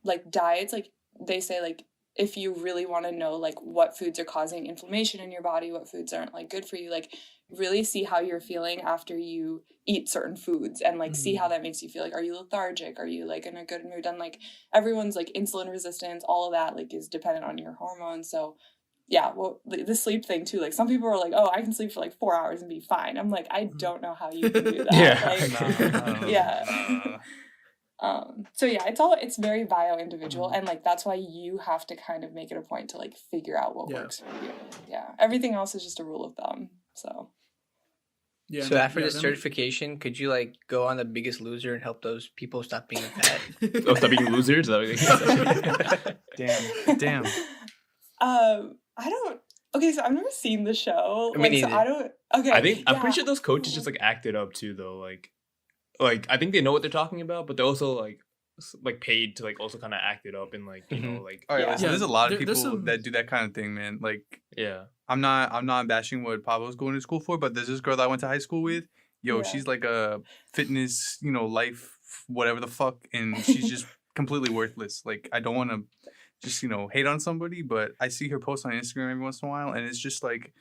Speaker 1: like diets, like they say like if you really want to know like what foods are causing inflammation in your body, what foods aren't like good for you, like really see how you're feeling after you eat certain foods and like see how that makes you feel. Like, are you lethargic? Are you like in a good mood? And like everyone's like insulin resistance, all of that like is dependent on your hormones. So yeah, well, the sleep thing too. Like some people are like, oh, I can sleep for like 4 hours and be fine. I'm like, I don't know how you can do that.
Speaker 5: Yeah.
Speaker 1: Like, yeah. So yeah, it's very bio-individual, and like that's why you have to kind of make it a point to like figure out what works for you. Yeah, everything else is just a rule of thumb. So
Speaker 4: yeah. So after this certification, could you like go on The Biggest Loser and help those people stop being fat?
Speaker 5: Stop being losers.
Speaker 3: Damn.
Speaker 1: I don't. Okay, so I've never seen the show.
Speaker 4: Me neither.
Speaker 1: So I don't. Okay,
Speaker 5: I'm pretty sure those coaches just like acted up too, though. Like I think they know what they're talking about, but they're also like paid to like also kind of act it up and like you know like.
Speaker 3: All right, listen, there's a lot of people that do that kind of thing, man. Like,
Speaker 5: yeah,
Speaker 3: I'm not bashing what Pablo's going to school for, but there's this girl that I went to high school with. Yo, she's like a fitness, life, whatever the fuck, and she's just completely worthless. Like, I don't want to just hate on somebody, but I see her post on Instagram every once in a while, and it's just like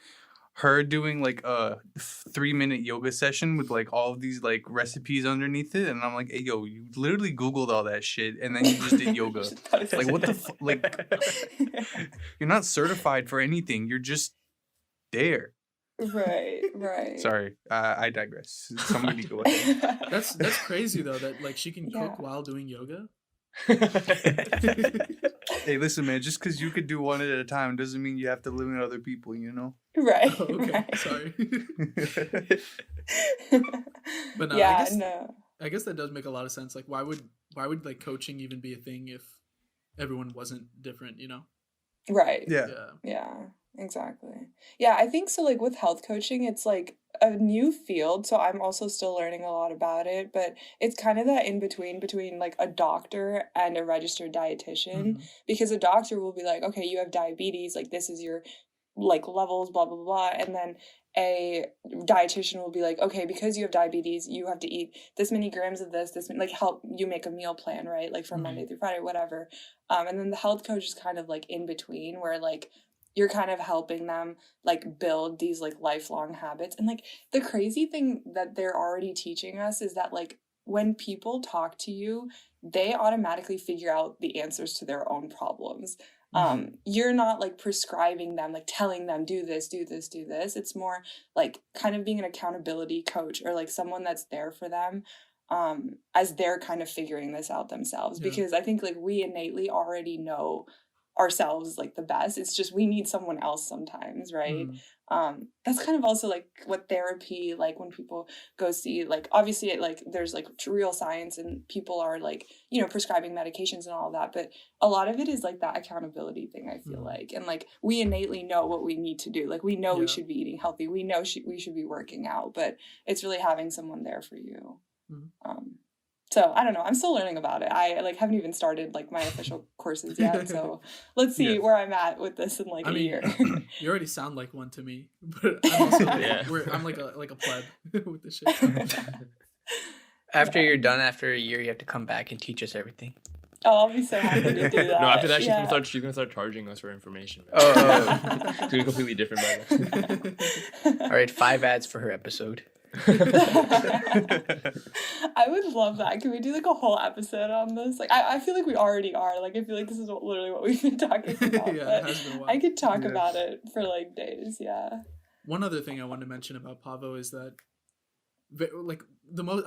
Speaker 3: her doing like a 3-minute yoga session with like all of these like recipes underneath it, and I'm like, hey, yo, you literally Googled all that shit and then you just did yoga. Like, what the like you're not certified for anything, you're just there.
Speaker 1: Right.
Speaker 3: Sorry, I digress. Somebody go ahead.
Speaker 2: That's crazy though, that like she can cook while doing yoga.
Speaker 3: Hey, listen, man, just because you could do one at a time doesn't mean you have to limit other people,
Speaker 1: Right.
Speaker 2: Oh, okay,
Speaker 1: right.
Speaker 2: sorry. But no, I guess that does make a lot of sense. Like, why would like coaching even be a thing if everyone wasn't different,
Speaker 1: Right.
Speaker 3: Yeah,
Speaker 1: exactly. Yeah, I think so. Like with health coaching, it's like a new field, so I'm also still learning a lot about it, but it's kind of that in between like a doctor and a registered dietitian, because a doctor will be like, okay, you have diabetes, like this is your like levels, blah blah blah, and then a dietitian will be like, okay, because you have diabetes, you have to eat this many grams of this like help you make a meal plan, right? Like from Monday through Friday, whatever. And then the health coach is kind of like in between, where like you're kind of helping them like build these like lifelong habits. And like the crazy thing that they're already teaching us is that like when people talk to you, they automatically figure out the answers to their own problems. You're not like prescribing them, like telling them do this. It's more like kind of being an accountability coach, or like someone that's there for them as they're kind of figuring this out themselves. Because I think like we innately already know ourselves like the best. It's just we need someone else sometimes, right? That's kind of also like what therapy, like when people go see, like obviously it, like there's like real science and people are like prescribing medications and all of that, but a lot of it is like that accountability thing, I feel like. And like we innately know what we need to do, like we know we should be eating healthy, we know we should be working out, but it's really having someone there for you. So I don't know. I'm still learning about it. I like haven't even started like my official courses yet. So let's see where I'm at with this in like a year.
Speaker 2: You already sound like one to me, but I'm also I'm like a pleb with this shit.
Speaker 4: After you're done, after a year, you have to come back and teach us everything.
Speaker 1: Oh, I'll be so happy to do that.
Speaker 5: No, after that, she's gonna start charging us for information. It's gonna be completely different by then.
Speaker 4: All right, 5 ads for her episode.
Speaker 1: I would love that. Can we do like a whole episode on this? Like I feel like we already are. Like I feel like this is literally what we've been talking about.
Speaker 2: It has been a while.
Speaker 1: I could talk about it for like days. Yeah.
Speaker 2: One other thing I wanted to mention about Pavo is that like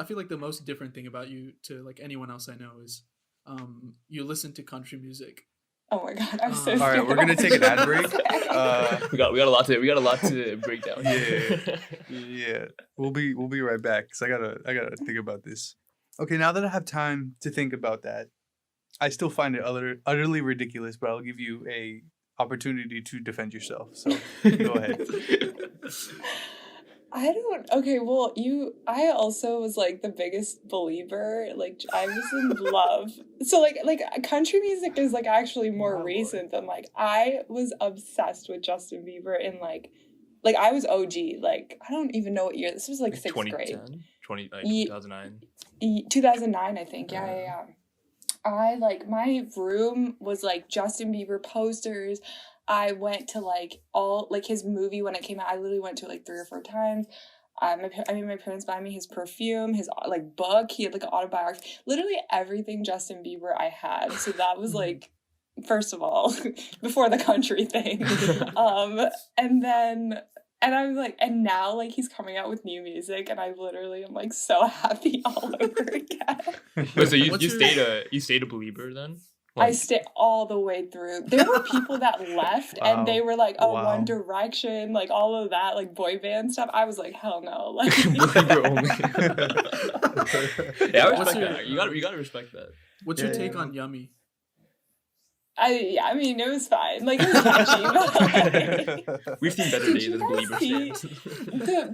Speaker 2: I feel like the most different thing about you to like anyone else I know is you listen to country music.
Speaker 1: Oh my god, I'm so
Speaker 3: all right, we're gonna take an ad break.
Speaker 5: We got a lot to break down.
Speaker 3: Yeah. We'll be right back because I gotta think about this. Okay, now that I have time to think about that, I still find it utterly ridiculous, but I'll give you a opportunity to defend yourself. So go ahead.
Speaker 1: I also was like the biggest believer, like I was in love. So like country music is like actually more recent than like I was obsessed with Justin Bieber in like I was OG, like I don't even know what year this was, like 6th grade.
Speaker 5: 2009.
Speaker 1: 2009 I think. Yeah. my room was like Justin Bieber posters. I went to like all like his movie when it came out. I literally went to it like 3 or 4 times. My parents buy me his perfume, his like book. He had like an autobiography, literally everything Justin Bieber I had. So that was like, first of all, before the country thing. And then, and I'm like, and now like he's coming out with new music, and I literally am like so happy all over again.
Speaker 5: Wait, so you stayed a believer then?
Speaker 1: I stayed all the way through. There were people that left and they were like, oh, One Direction, like all of that, like boy band stuff. I was like, hell no. Like,
Speaker 5: believer only. Yeah, I respect that. You gotta respect that.
Speaker 2: What's your take on Yummy?
Speaker 1: I mean, it was fine. Like, it was catchy. But, like,
Speaker 5: we've seen better days as Belieber fans.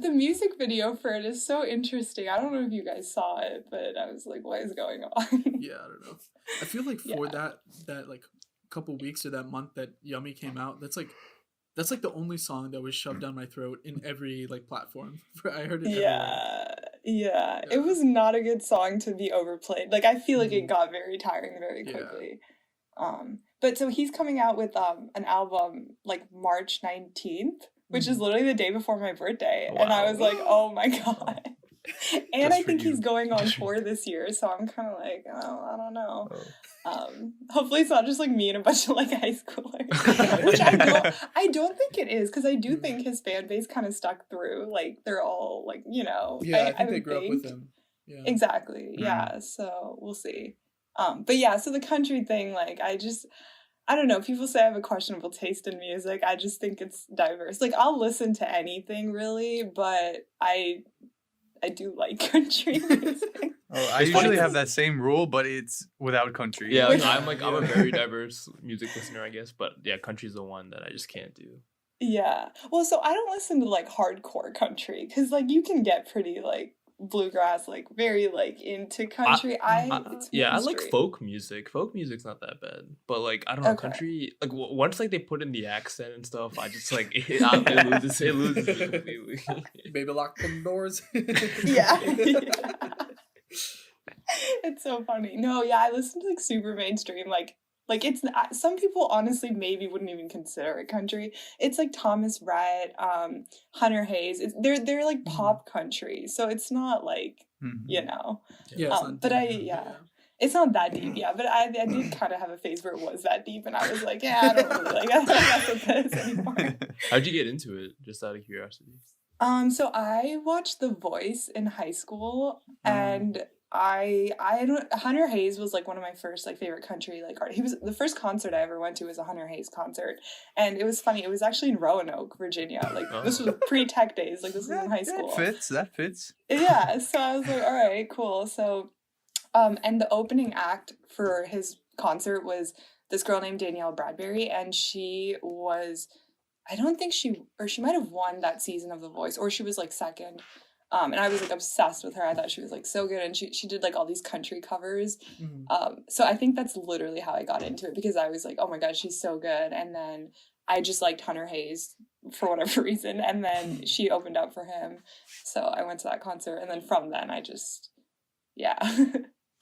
Speaker 1: The music video for it is so interesting. I don't know if you guys saw it, but I was like, what is going on?
Speaker 2: Yeah, I don't know. I feel like for that like couple weeks or that month that Yummy came out, that's like the only song that was shoved down my throat in every like platform. I heard it everywhere.
Speaker 1: Yeah. It was not a good song to be overplayed. Like, I feel like it got very tiring very quickly. But so he's coming out with an album like March 19th, which is literally the day before my birthday. Wow. And I was like, oh my God. And I think he's going on tour this year, so I'm kind of like, oh, I don't know. Hopefully it's not just like me and a bunch of like high schoolers, which I don't think it is, because I do think his fan base kind of stuck through. Like, they're all like, you know,
Speaker 2: I think they grew up with him.
Speaker 1: Yeah. Exactly. Mm-hmm. Yeah. So we'll see. But yeah, so the country thing, like, I don't know, people say I have a questionable taste in music. I just think it's diverse. Like, I'll listen to anything really, but I do like country music.
Speaker 3: I usually have that same rule, but it's without country.
Speaker 5: Yeah, I'm a very diverse music listener, I guess, but yeah, country's the one that I just can't do.
Speaker 1: Yeah. Well, so I don't listen to like hardcore country, because like you can get pretty like bluegrass, like very like into country. I
Speaker 5: like folk music. Folk music's not that bad, but like I don't know, country, like once like they put in the accent and stuff, I just like it loses me completely.
Speaker 2: Baby, lock them doors.
Speaker 1: Yeah. It's so funny. No, yeah, I listen to like super mainstream, like it's some people honestly maybe wouldn't even consider it country. It's like Thomas Rhett, Hunter Hayes. They're like pop country, so it's not like you know.
Speaker 2: Yeah,
Speaker 1: but it's not that deep. Yeah, but I did kind of have a phase where it was that deep, and I was like, yeah, I don't really like. I don't mess with this anymore.
Speaker 5: How'd you get into it? Just out of curiosity.
Speaker 1: So I watched The Voice in high school, and Hunter Hayes was like one of my first like favorite country like art. He was the first concert I ever went to was a Hunter Hayes concert, and it was funny. It was actually in Roanoke, Virginia. Like this was pre-tech days. Like this was in high school.
Speaker 3: That fits.
Speaker 1: Yeah. So I was like, all right, cool. So, and the opening act for his concert was this girl named Danielle Bradbury, and she was, I don't think she might have won that season of The Voice, or she was like second. And I was like obsessed with her. I thought she was like so good, and she did like all these country covers. So I think that's literally how I got into it, because I was like, oh my God, she's so good. And then I just liked Hunter Hayes for whatever reason, and then she opened up for him, so I went to that concert, and then from then I just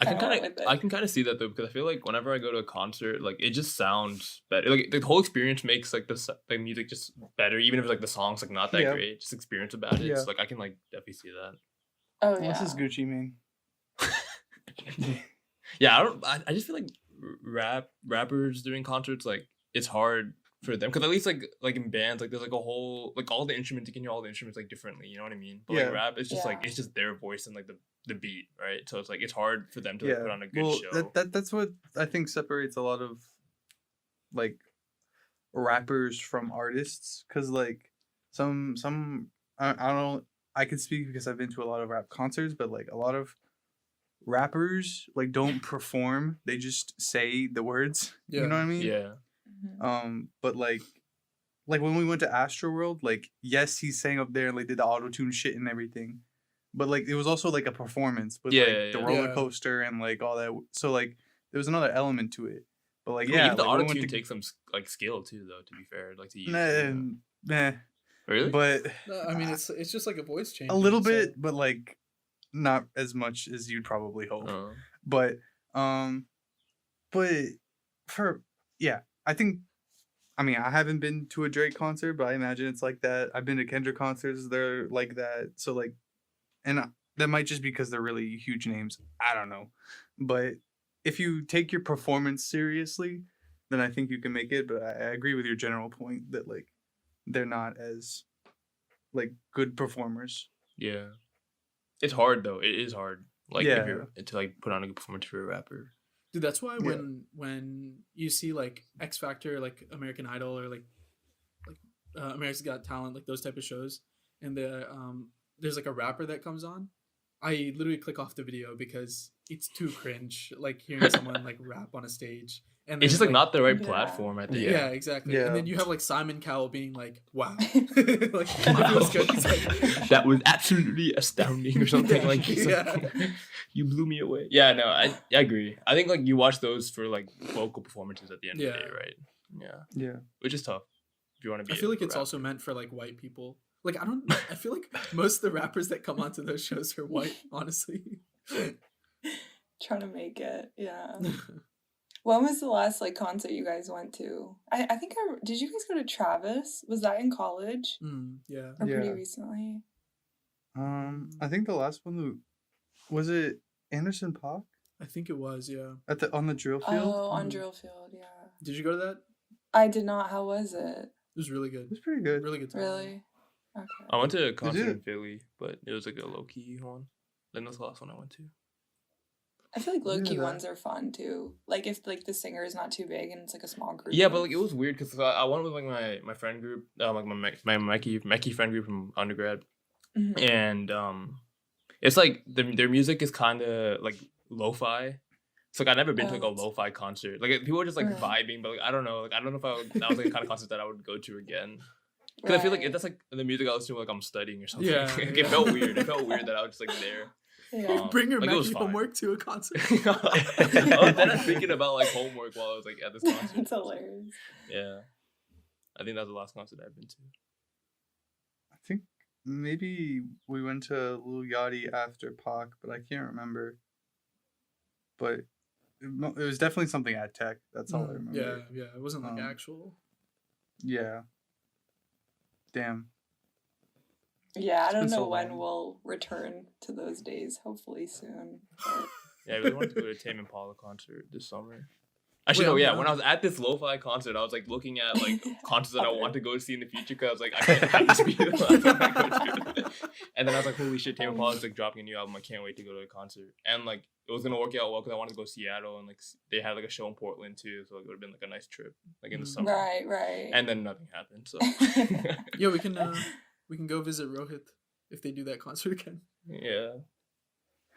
Speaker 5: I can kind of see that though, because I feel like whenever I go to a concert, like it just sounds better. Like the whole experience makes like the music just better, even if like the song's like not that great. Just experience about it. So like I can like definitely see that.
Speaker 1: Oh yeah.
Speaker 3: What's this Gucci mean?
Speaker 5: Yeah, I just feel like rappers doing concerts, like it's hard for them, because at least like in bands, like there's like a whole, like all the instruments, you can hear all the instruments like differently, you know what I mean? But like rap, it's just like it's just their voice and like the beat, right? So it's like it's hard for them to like, put on a good show.
Speaker 3: That's what I think separates a lot of like rappers from artists, because like some I don't know, I can speak because I've been to a lot of rap concerts, but like a lot of rappers like don't perform, they just say the words. You know what I mean?
Speaker 5: Yeah.
Speaker 3: But like when we went to Astroworld, like yes, he sang up there and like did the auto-tune shit and everything, but like it was also like a performance with the roller coaster and like all that, so like there was another element to it. But like
Speaker 5: even the auto-tune takes some like skill too, though, to be fair, like to use
Speaker 3: nah.
Speaker 5: Really?
Speaker 3: But
Speaker 2: I mean, it's just like a voice change.
Speaker 3: A little bit, but like not as much as you'd probably hope. But But I think, I mean, I haven't been to a Drake concert, but I imagine it's like that. I've been to Kendrick concerts, they're like that. So like, and that might just be because they're really huge names. I don't know. But if you take your performance seriously, then I think you can make it. But I agree with your general point that like they're not as like good performers.
Speaker 5: Yeah. It's hard though. It is hard. Like
Speaker 3: Yeah.
Speaker 5: if you're to like put on a good performance for a rapper.
Speaker 2: Dude, that's why when you see like X Factor, like American Idol, or like America's Got Talent, like those type of shows, and there's like a rapper that comes on, I literally click off the video because it's too cringe. Like hearing someone like rap on a stage, and
Speaker 5: It's just like not the right
Speaker 1: Yeah.
Speaker 5: platform, I think.
Speaker 2: yeah, exactly.
Speaker 3: Yeah.
Speaker 2: And then you have like Simon Cowell being like, "Wow," like it feels good. He's like,
Speaker 5: That was absolutely astounding or something. Like, he's like,
Speaker 2: Yeah.
Speaker 5: you blew me away. Yeah, no, I agree. I think like you watch those for like vocal performances at the end of the
Speaker 2: Yeah.
Speaker 5: day, right? Yeah.
Speaker 3: Yeah.
Speaker 5: Which is tough if you want to be
Speaker 2: I feel like
Speaker 5: a
Speaker 2: it's
Speaker 5: rapper.
Speaker 2: also meant for like white people. Like I feel like most of the rappers that come onto those shows are white, honestly.
Speaker 1: Trying to make it. Yeah. When was the last like concert you guys went to? I think did you guys go to Travis? Was that in college
Speaker 2: Yeah.
Speaker 1: or pretty
Speaker 3: Yeah.
Speaker 1: recently?
Speaker 3: I think the last one was it Anderson Park
Speaker 2: I think it was, yeah.
Speaker 3: on the drill field.
Speaker 1: Oh, on
Speaker 2: Mhm.
Speaker 1: drill field, yeah.
Speaker 2: Did you go to that? It
Speaker 1: I did not. How was it?
Speaker 2: was really
Speaker 3: It
Speaker 2: good.
Speaker 3: was pretty good.
Speaker 2: Really good time.
Speaker 1: Really? Okay.
Speaker 5: I went to a concert
Speaker 3: you?
Speaker 5: in Philly, but it was like a low key one. Then that's the last one I went to.
Speaker 1: I feel like low key
Speaker 3: that.
Speaker 1: ones are fun too. Like if like the singer is not too big and it's like a small group.
Speaker 5: Yeah, but like it was weird because I went with like my friend group, like my Mechie friend group from undergrad,
Speaker 1: Mhm.
Speaker 5: and it's like their music is kind of like lo-fi. So like I never been to like a
Speaker 1: Oh.
Speaker 5: lo-fi concert. Like people were just like
Speaker 1: Right.
Speaker 5: vibing, but like I don't know. Like I don't know if that was like the kind of concert that I would go to again. Because I feel like
Speaker 1: Right.
Speaker 5: that's like the music I listen to like I'm studying or something.
Speaker 2: Yeah,
Speaker 5: Like,
Speaker 2: yeah.
Speaker 5: it felt weird. It felt weird that I was just like there.
Speaker 1: Yeah.
Speaker 2: Bring your
Speaker 5: like, it was
Speaker 2: Mackie from
Speaker 5: fine.
Speaker 2: work to a concert.
Speaker 5: I was then thinking about like homework while I was like at this concert.
Speaker 1: It's hilarious.
Speaker 5: Yeah, I think that's the last concert I've been to.
Speaker 3: I think maybe we went to Lil Yachty after Pac, but I can't remember. But it was definitely something at Tech. That's all I remember.
Speaker 2: Yeah. It wasn't like
Speaker 3: Um,
Speaker 2: actual.
Speaker 3: Yeah. Damn.
Speaker 1: Yeah, I
Speaker 3: It's
Speaker 1: don't
Speaker 3: been
Speaker 1: know
Speaker 3: so
Speaker 1: when
Speaker 3: long.
Speaker 1: we'll return to those days. Hopefully soon. But
Speaker 5: Yeah, I really wanted to go to a Tame Impala concert this summer.
Speaker 2: Wait,
Speaker 5: Actually, no,
Speaker 2: I'm
Speaker 5: yeah.
Speaker 2: down.
Speaker 5: When I was at this lo-fi concert, I was like looking at like concerts that I
Speaker 1: Okay.
Speaker 5: want to go see in the future because I was like, I can't just be the last one I go to. And then I was like, holy shit, Tame Impala is like dropping a new album. I can't wait to go to a concert. And like it was gonna work out well because I wanted to go to Seattle and like they had like a show in Portland too, so like, it would have been like a nice trip like in the summer.
Speaker 1: right.
Speaker 5: And then nothing happened. So
Speaker 2: Yeah, we can go visit Rohit if they do that concert again.
Speaker 5: yeah.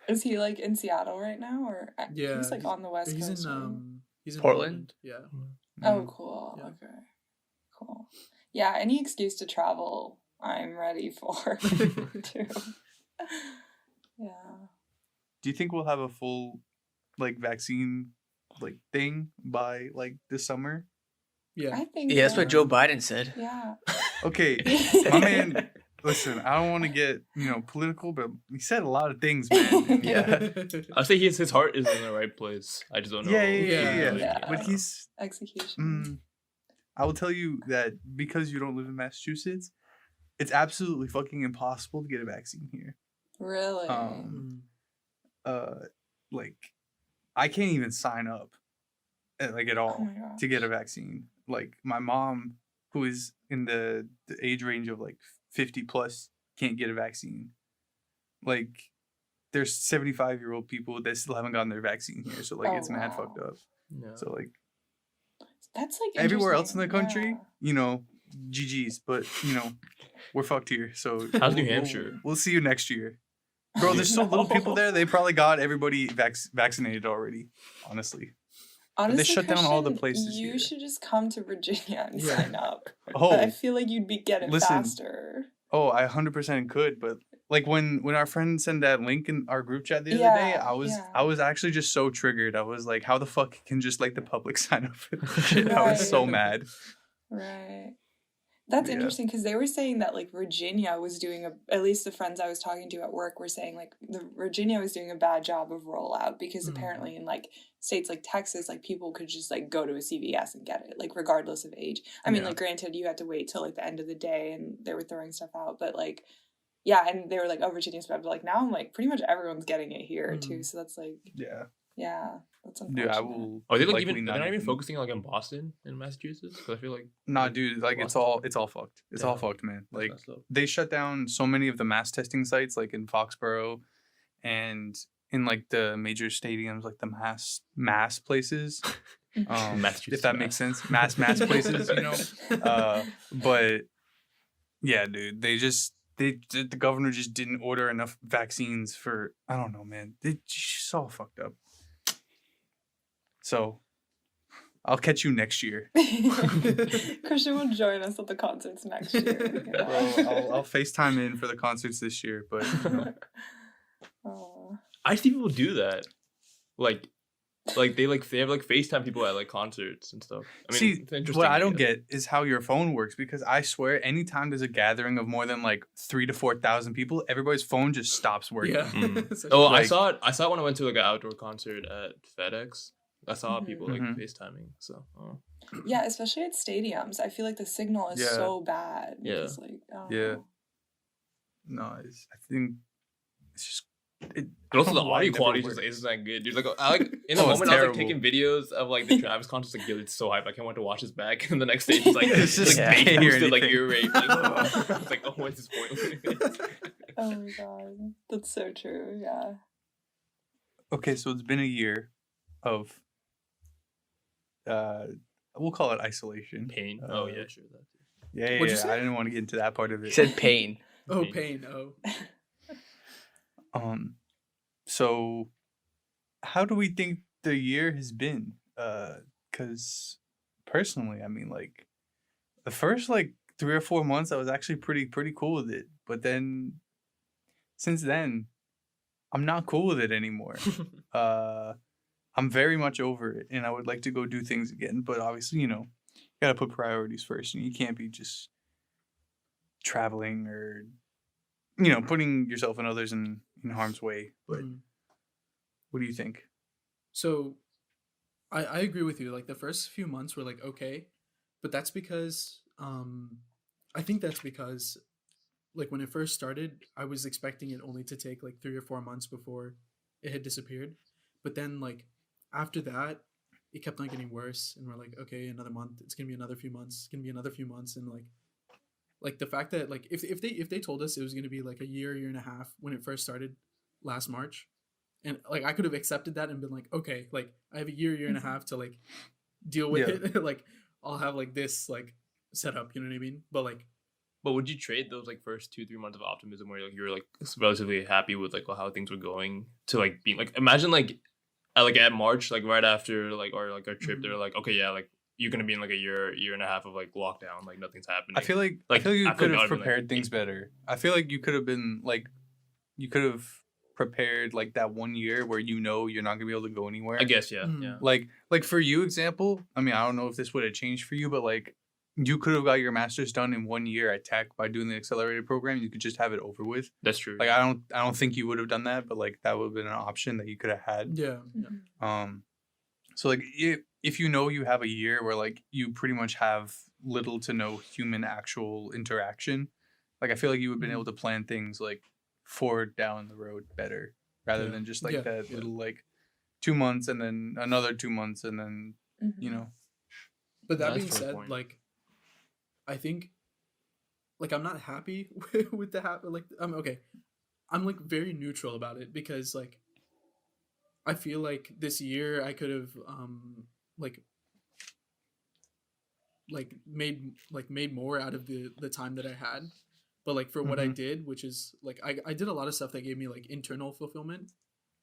Speaker 1: Is he like in Seattle right now, or
Speaker 2: Yeah,
Speaker 1: he's like on the west
Speaker 2: He's
Speaker 1: coast? right?
Speaker 2: in
Speaker 4: Portland?
Speaker 2: Yeah.
Speaker 1: Oh,
Speaker 3: Mm.
Speaker 1: cool.
Speaker 2: Yeah.
Speaker 1: Okay, cool. Yeah, any excuse to travel, I'm ready for too. Yeah.
Speaker 3: Do you think we'll have a full like vaccine like thing by like this summer?
Speaker 2: Yeah.
Speaker 1: I think.
Speaker 4: Yeah, that's
Speaker 1: so.
Speaker 4: what Joe Biden said.
Speaker 1: Yeah.
Speaker 3: Okay, my man. Listen, I don't want to get political, but he said a lot of things, man.
Speaker 4: Yeah.
Speaker 5: I'll say his heart is in the right place. I just don't know.
Speaker 3: Yeah.
Speaker 1: Yeah.
Speaker 3: But he's.
Speaker 1: Execution.
Speaker 3: I will tell you that because you don't live in Massachusetts, it's absolutely fucking impossible to get a vaccine here.
Speaker 1: Really.
Speaker 3: Like, I can't even sign up, like at
Speaker 1: oh
Speaker 3: all,
Speaker 1: my gosh.
Speaker 3: to get a vaccine. Like my mom, who is in the age range of like 50 plus, can't get a vaccine. Like, there's 75-year-old people that still haven't gotten their vaccine here, so like
Speaker 1: Oh,
Speaker 3: it's mad
Speaker 1: wow.
Speaker 3: fucked up.
Speaker 5: Yeah.
Speaker 3: So like
Speaker 1: That's like
Speaker 3: everywhere else in the
Speaker 1: interesting.
Speaker 3: country, GG's, but we're fucked here. So
Speaker 5: How's New Hampshire?
Speaker 3: We'll see you next year. Bro, there's so little people there. They probably got everybody vaccinated already, honestly.
Speaker 1: Honestly,
Speaker 3: they shut down all the
Speaker 1: Christian,
Speaker 3: places
Speaker 1: You
Speaker 3: here.
Speaker 1: should just come to Virginia and
Speaker 2: Yeah.
Speaker 1: sign up.
Speaker 3: Oh,
Speaker 1: I feel like you'd be getting
Speaker 3: listen.
Speaker 1: faster.
Speaker 3: oh, I 100% could, but like when our friend sent that link in our group chat the other day,
Speaker 1: Yeah,
Speaker 3: I was actually just so triggered. I was like, how the fuck can just like the public sign up for this shit? I was so
Speaker 1: Right.
Speaker 3: mad.
Speaker 1: Right. That's
Speaker 3: Yeah.
Speaker 1: interesting because they were saying that like Virginia was doing at least the friends I was talking to at work were saying like Virginia was doing a bad job of rollout because apparently in like states like Texas, like people could just like go to a CVS and get it, like regardless of age. I mean, like granted, you had to wait till like the end of the day and they were throwing stuff out, but like, yeah, and they were like, oh, Virginia's bad, but like now I'm like pretty much everyone's getting it here too, so that's like, yeah, that's unfortunate.
Speaker 3: Dude, I will.
Speaker 5: Are they like they're not even focusing like in Boston and Massachusetts? Because I feel like
Speaker 3: nah, dude, like it's all fucked. It's all fucked, man. Like they shut down so many of the mass testing sites, like in Foxborough, and in like the major stadiums, like the mass places. If that makes sense, mass places, you know. But yeah, dude, the governor just didn't order enough vaccines for. I don't know, man. It's just all fucked up. So, I'll catch you next year.
Speaker 1: Christian will join us at the concerts next year.
Speaker 3: Yeah. Bro, I'll FaceTime in for the concerts this year, but you know.
Speaker 5: I see people do that, like they have like FaceTime people at like concerts and stuff. I mean,
Speaker 3: see,
Speaker 5: it's interesting.
Speaker 3: what I don't get is how your phone works, because I swear anytime there's a gathering of more than like 3,000 to 4,000 people, everybody's phone just stops working.
Speaker 5: Yeah. Oh, like, I saw it when I went to like an outdoor concert at FedEx. I saw people like FaceTiming. So
Speaker 1: yeah, especially at stadiums, I feel like the signal is so bad.
Speaker 5: Yeah.
Speaker 1: Because, like,
Speaker 3: No, I think it's just.
Speaker 5: But also the audio quality just isn't that good, dude. Like I like in the moment I was like taking videos of like the Travis concert, like, yo, it's so hype. I can't wait to watch this back. And the next day it's like
Speaker 3: it's just
Speaker 5: like
Speaker 3: can't hear
Speaker 5: boosted, like
Speaker 3: anything.
Speaker 5: ear rape. Like, it's like, oh, what's this point?
Speaker 1: Oh my god, that's so true. Yeah.
Speaker 3: Okay, so it's been a year of we'll call it isolation.
Speaker 5: Pain. Oh yeah, sure. That too.
Speaker 3: Yeah.
Speaker 2: What'd you say?
Speaker 3: I didn't want to get into that part of it.
Speaker 4: He said pain.
Speaker 2: Oh, pain. Oh.
Speaker 3: So how do we think the year has been? Because personally, I mean, like the first like 3 or 4 months, I was actually pretty cool with it. But then since then, I'm not cool with it anymore. I'm very much over it, and I would like to go do things again. But obviously, you know, you gotta put priorities first, and you can't be just traveling or, you know, putting yourself and others in harm's way. But what do you think?
Speaker 2: So I agree with you. Like the first few months were like okay, but that's because I think that's because like when it first started, I was expecting it only to take like 3 or 4 months before it had disappeared. But then like after that, it kept on getting worse, and we're like, okay, another month, it's gonna be another few months, it's gonna be another few months, and like the fact that like if they told us it was gonna be like a year and a half when it first started last March, and like I could have accepted that and been like, okay, like I have a year and a half to like deal with it. Like I'll have like this like set up, you know what I mean? But
Speaker 5: would you trade those like first 2-3 months of optimism where like you were like relatively happy with like how things were going to like being like imagine like at March, like right after like or like our trip, they're like, okay, yeah, like you're gonna be in like a year and a half of like lockdown, like nothing's happening.
Speaker 3: I feel like you could have prepared things better. I feel like you could have been like you could have prepared like that 1 year where you know you're not gonna be able to go anywhere.
Speaker 5: I guess, yeah.
Speaker 3: Like for you, example, I mean, I don't know if this would have changed for you, but like you could have got your master's done in 1 year at Tech by doing the accelerated program. You could just have it over with.
Speaker 5: That's true.
Speaker 3: Like I don't think you would have done that, but like that would have been an option that you could have had.
Speaker 2: Yeah.
Speaker 3: So like if you know you have a year where like you pretty much have little to no human actual interaction, like I feel like you would have been able to plan things like forward down the road better rather than just like that little like 2 months and then another 2 months and then you know.
Speaker 2: But that being said, like I think like I'm not happy with the like I'm like very neutral about it because like I feel like this year I could have made more out of the time that I had, but like for what I did, which is like I did a lot of stuff that gave me like internal fulfillment.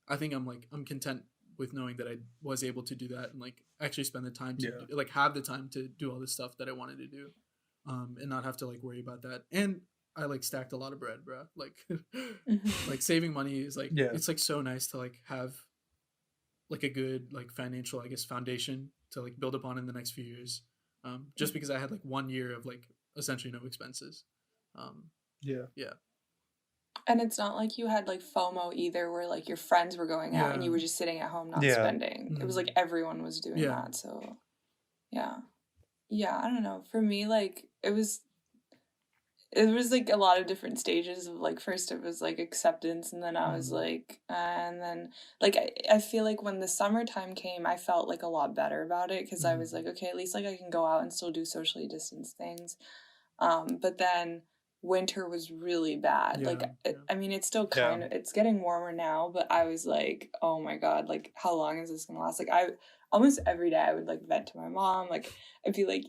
Speaker 2: I think I'm content with knowing that I was able to do that and like actually spend the time to like have the time to do all the stuff that I wanted to do, and not have to like worry about that. And I like stacked a lot of bread, bro. Like like saving money is like it's like so nice to like have like a good like financial, I guess, foundation to like build upon in the next few years. Just because I had like 1 year of like essentially no expenses.
Speaker 3: Yeah.
Speaker 1: And it's not like you had like FOMO either, where like your friends were going out and you were just sitting at home not spending. It was like everyone was doing that. So yeah, I don't know. For me, like it was like a lot of different stages of like, first it was like acceptance, and then I was like, and then like I feel like when the summertime came, I felt like a lot better about it, because I was like, okay, at least like I can go out and still do socially distanced things. But then winter was really bad. I mean, it's still kind of, it's getting warmer now, but I was like, oh my God, like how long is this gonna last? Like I almost every day I would like vent to my mom. Like I'd be like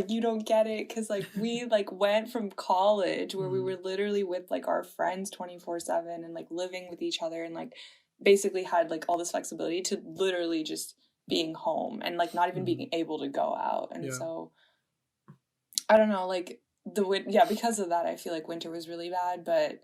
Speaker 1: you don't get it, because like we like went from college where we were literally with like our friends 24/7 and like living with each other and like basically had like all this flexibility, to literally just being home and like not even being able to go out. And so I don't know, like because of that I feel like winter was really bad. But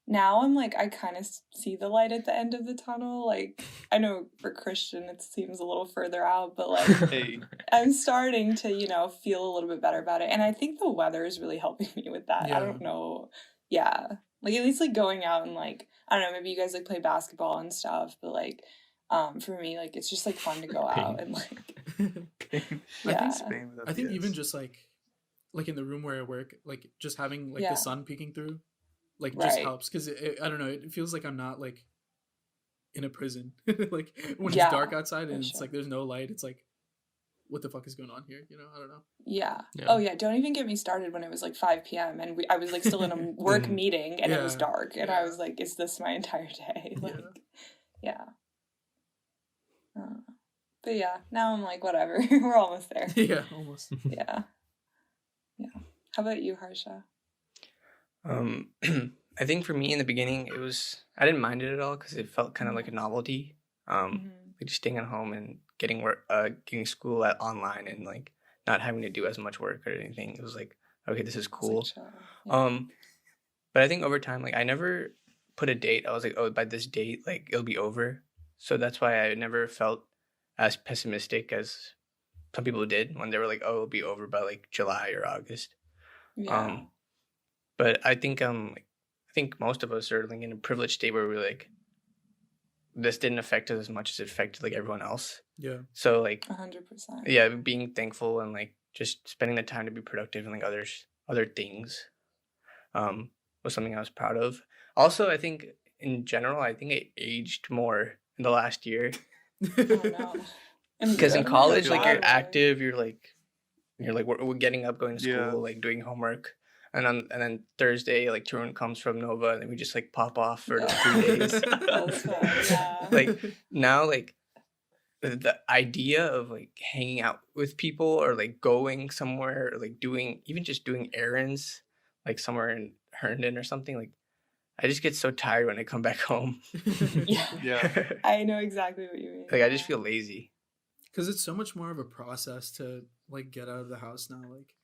Speaker 1: now I'm like, I kind of see the light at the end of the tunnel. Like I know for Christian it seems a little further out, but like I'm starting to, you know, feel a little bit better about it. And I think the weather is really helping me with that. I don't know. Yeah. Like at least like going out and like, I don't know, maybe you guys like play basketball and stuff, but like for me, like it's just like fun to go out and like
Speaker 2: I think even just like in the room where I work, like just having like the sun peeking through, like just helps, because I don't know, it feels like I'm not like in a prison. Like when it's dark outside and it's like there's no light, it's like, what the fuck is going on here? You know, I don't know. Yeah.
Speaker 1: Oh yeah, don't even get me started when it was like 5 p.m. and I was like still in a work meeting and it was dark and I was like, is this my entire day? Like, but yeah, now I'm like, whatever. We're almost there.
Speaker 2: Yeah, almost.
Speaker 1: Yeah. How about you, Harsha?
Speaker 4: I think for me in the beginning, I didn't mind it at all, because it felt kind of like a novelty. Like just staying at home and getting school online and like not having to do as much work or anything. It was like, okay, this is cool. But I think over time, like I never put a date. I was like, oh, by this date, like it'll be over. So that's why I never felt as pessimistic as some people did when they were like, oh, it'll be over by like July or August. But I think most of us are like in a privileged state where we're like, this didn't affect us as much as it affected like everyone else.
Speaker 2: Yeah.
Speaker 4: So like
Speaker 1: 100%.
Speaker 4: Yeah, being thankful and like just spending the time to be productive and like other things was something I was proud of. Also, I think in general, I think I aged more in the last year.
Speaker 1: Oh no.
Speaker 4: Because in college, like you're active, you're like we're getting up, going to school, like doing homework. And then Thursday, like Tarun comes from Nova, and then we just like pop off for 3 days.
Speaker 1: That's fun,
Speaker 4: Like now, like the idea of like hanging out with people or like going somewhere, or like doing errands, like somewhere in Herndon or something. Like I just get so tired when I come back home.
Speaker 1: Yeah. I know exactly what you mean.
Speaker 4: Like I just feel lazy.
Speaker 2: Because it's so much more of a process to like get out of the house now. Like,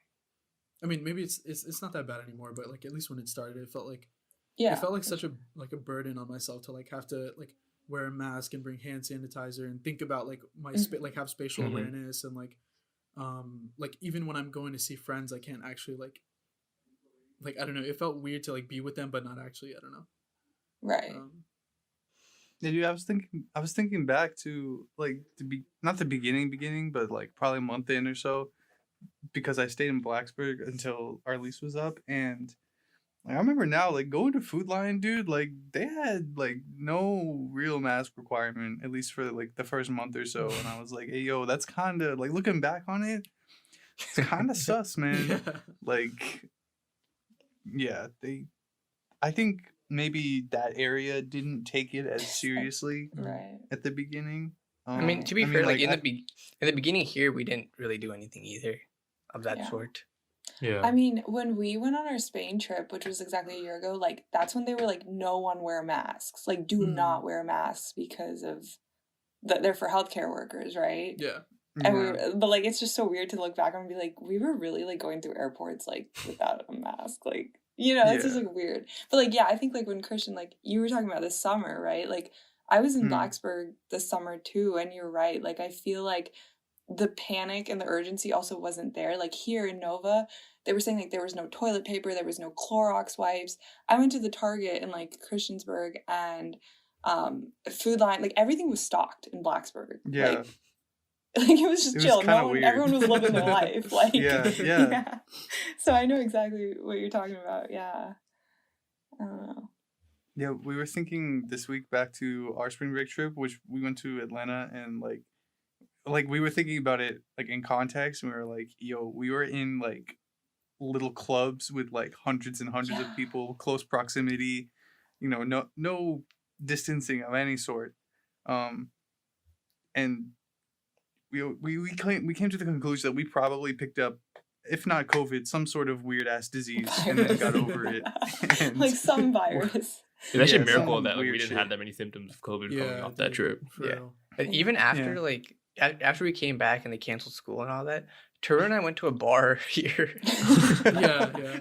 Speaker 2: I mean, maybe it's not that bad anymore, but like at least when it started, it felt like such a burden on myself to like have to like wear a mask and bring hand sanitizer and think about like my like have spatial awareness and like even when I'm going to see friends, I can't actually like I don't know, it felt weird to like be with them but not actually, I don't know.
Speaker 1: Right.
Speaker 3: Yeah, dude, I was thinking back to like not the beginning, but like probably a month in or so, because I stayed in Blacksburg until our lease was up, and like, I remember now, like going to Food Lion, dude, like they had like no real mask requirement, at least for like the first month or so, and I was like, hey, yo, that's kind of like looking back on it, it's kind of sus, man. Like, yeah, I think maybe that area didn't take it as seriously at the beginning.
Speaker 4: I mean, to be fair, like in the beginning here, we didn't really do anything either of that sort.
Speaker 5: Yeah.
Speaker 1: I mean, when we went on our Spain trip, which was exactly a year ago, like that's when they were like, no one wear masks. Like, do not wear masks because of they're for healthcare workers, right?
Speaker 2: Yeah.
Speaker 1: And but like it's just so weird to look back and be like, we were really like going through airports like without a mask, like, you know, it's just like weird. But like, yeah, I think like when Christian, like you were talking about this summer, right? Like I was in Blacksburg this summer too, and you're right. Like I feel like the panic and the urgency also wasn't there. Like here in Nova, they were saying like there was no toilet paper, there was no Clorox wipes. I went to the Target in like Christiansburg, and Food Line, like everything was stocked in Blacksburg.
Speaker 3: Yeah.
Speaker 1: Like it was just
Speaker 3: It
Speaker 1: chill.
Speaker 3: was
Speaker 1: No
Speaker 3: kinda
Speaker 1: one,
Speaker 3: weird.
Speaker 1: everyone was living their life. Like
Speaker 3: Yeah.
Speaker 1: So I know exactly what you're talking about. Yeah. I don't know.
Speaker 3: Yeah, we were thinking this week back to our spring break trip, which we went to Atlanta, and like we were thinking about it like in context, and we were like, yo, we were in like little clubs with like hundreds and hundreds of people, close proximity, no distancing of any sort. And we came to the conclusion that we probably picked up, if not COVID, some sort of weird ass disease and then got over it. And
Speaker 1: like some virus.
Speaker 5: It's actually a
Speaker 3: some
Speaker 5: miracle that like, we
Speaker 3: weird
Speaker 5: didn't
Speaker 3: shit.
Speaker 5: have that many symptoms of COVID coming off that trip.
Speaker 2: For real.
Speaker 4: And even after
Speaker 3: Yeah.
Speaker 4: like after we came back and they canceled school and all that, Tara and I went to a bar here.
Speaker 2: Yeah.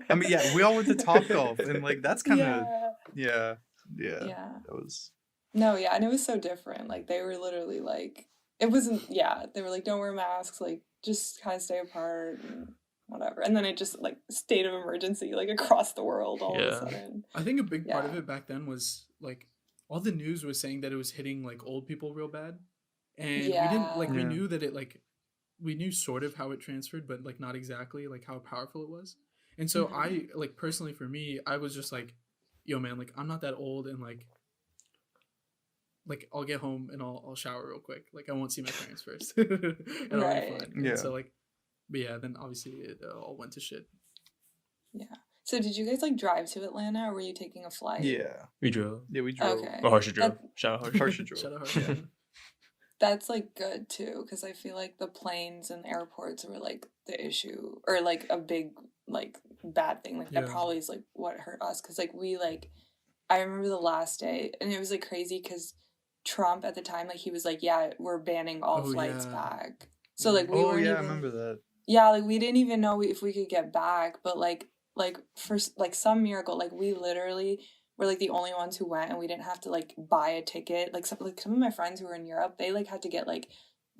Speaker 3: I mean, yeah, we all went to Topgolf, and like that's kind of
Speaker 1: Yeah.
Speaker 3: yeah. That was
Speaker 1: No, yeah, and it was so different. Like they were literally like, it wasn't. Yeah, they were like, don't wear masks. Like just kind of stay apart and whatever. And then it just like state of emergency like across the world all of a sudden.
Speaker 2: I think a big part of it back then was like all the news was saying that it was hitting like old people real bad, and we didn't like we knew that it like we knew sort of how it transferred, but like not exactly like how powerful it was. And so I like personally for me, I was just like, yo man, like I'm not that old, and like I'll get home and I'll shower real quick. Like I won't see my parents first, and I'll be fine.
Speaker 3: Yeah.
Speaker 2: And so like, but yeah, then obviously it all went to shit.
Speaker 1: Yeah. So did you guys like drive to Atlanta, or were you taking a flight?
Speaker 3: yeah.
Speaker 5: We drove.
Speaker 3: Yeah, we drove.
Speaker 1: Okay.
Speaker 5: Oh, Harsha drove. Shout out Harsha.
Speaker 3: Harsha drove.
Speaker 2: Shout out Harsha.
Speaker 1: That's like good too, because I feel like the planes and airports were like the issue, or like a big like bad thing. Like that probably is like what hurt us, because like we like, I remember the last day, and it was like crazy because Trump at the time, like he was like, yeah, we're banning all flights back. So like we weren't even,
Speaker 3: I remember that.
Speaker 1: Yeah, like we didn't even know if we could get back, but like for like some miracle, like we literally were like the only ones who went, and we didn't have to like buy a ticket. Like some of my friends who were in Europe, they like had to get like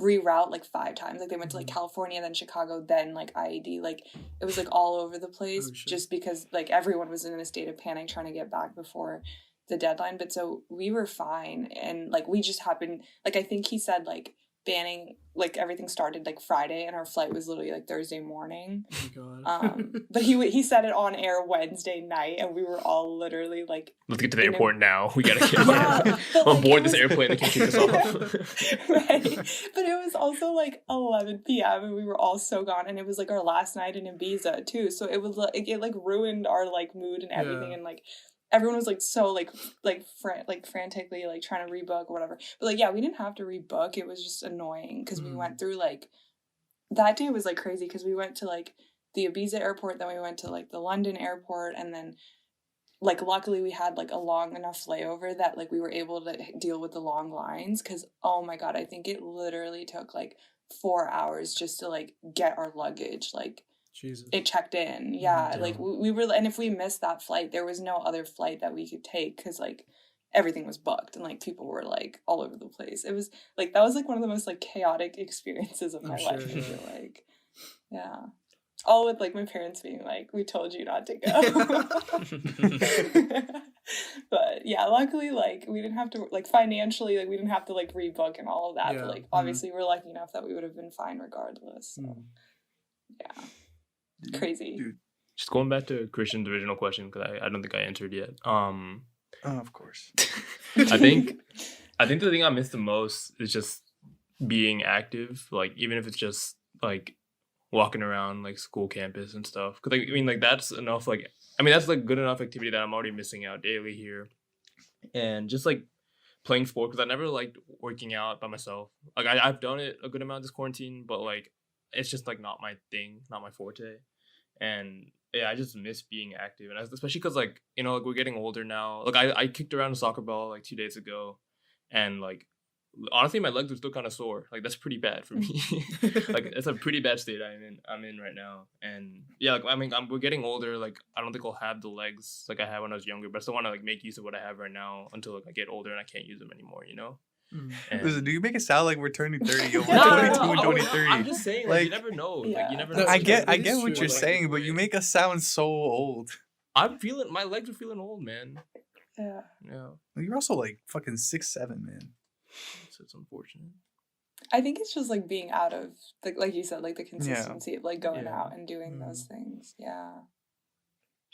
Speaker 1: reroute like 5 times. Like they went to like California, then Chicago, then like IED. Like it was like all over the place, just because like everyone was in a state of panic trying to get back before the deadline. But so we were fine, and like we just happened, like I think he said like banning, like everything started like Friday, and our flight was literally like Thursday morning.
Speaker 2: Oh my God.
Speaker 1: But he said it on air Wednesday night, and we were all literally like,
Speaker 5: let's get to the airport now. We gotta get
Speaker 1: but,
Speaker 5: on
Speaker 1: like,
Speaker 5: board this airplane. They can't kick us off.
Speaker 1: Right. But it was also like 11 p.m. and we were all so gone, and it was like our last night in Ibiza too, so it was like it like ruined our like mood and everything. And like everyone was like so like frantically like trying to rebook or whatever. But like, yeah, we didn't have to rebook. It was just annoying because we went through like, that day was like crazy because we went to like the Ibiza airport, then we went to like the London airport, and then like luckily we had like a long enough layover that like we were able to deal with the long lines, because oh my God, I think it literally took like 4 hours just to like get our luggage like
Speaker 2: Jesus.
Speaker 1: It checked in. Yeah. Like we were, and if we missed that flight, there was no other flight that we could take because like everything was booked, and like people were like all over the place. It was like, that was like one of the most like chaotic experiences of my life. I feel like, yeah, all with like my parents being like, we told you not to go. But yeah, luckily like we didn't have to like financially, like we didn't have to like rebook and all of that. But like obviously we're lucky enough that we would have been fine regardless. So yeah. Crazy.
Speaker 3: Dude.
Speaker 5: Just going back to Christian's original question, because I don't think I answered yet.
Speaker 3: Oh, of course.
Speaker 5: I think the thing I miss the most is just being active. Like even if it's just like walking around like school campus and stuff. Because like, I mean, like that's enough. Like I mean, that's like good enough activity that I'm already missing out daily here. And just like playing sport, because I never liked working out by myself. Like I've done it a good amount this quarantine, but like it's just like not my thing, not my forte. And yeah, I just miss being active, and especially because like, you know, like we're getting older now. Like I kicked around a soccer ball like 2 days ago, and like honestly my legs are still kind of sore. Like that's pretty bad for me. Like it's a pretty bad state I'm in right now. And yeah, like I mean we're getting older. Like I don't think I'll have the legs like I had when I was younger, but I still want to like make use of what I have right now until like I get older and I can't use them anymore, you know. And
Speaker 3: Listen, do you make it sound like we're turning 30? Yo, we're
Speaker 5: no,
Speaker 3: 22
Speaker 5: no,
Speaker 3: and
Speaker 5: no,
Speaker 3: 23.
Speaker 5: I'm just saying, like, you never know. Like,
Speaker 1: Yeah.
Speaker 5: you never
Speaker 2: No,
Speaker 5: know.
Speaker 3: I
Speaker 2: it
Speaker 3: get
Speaker 2: is
Speaker 3: what
Speaker 2: true,
Speaker 3: you're
Speaker 2: like,
Speaker 3: saying, but you make us sound so old.
Speaker 5: I'm feeling, my legs are feeling old, man.
Speaker 1: Yeah.
Speaker 5: Yeah.
Speaker 3: You're also like fucking 6'7", man.
Speaker 5: It's unfortunate.
Speaker 1: I think it's just like being out of like you said, like the consistency of like going out and doing those things. Yeah.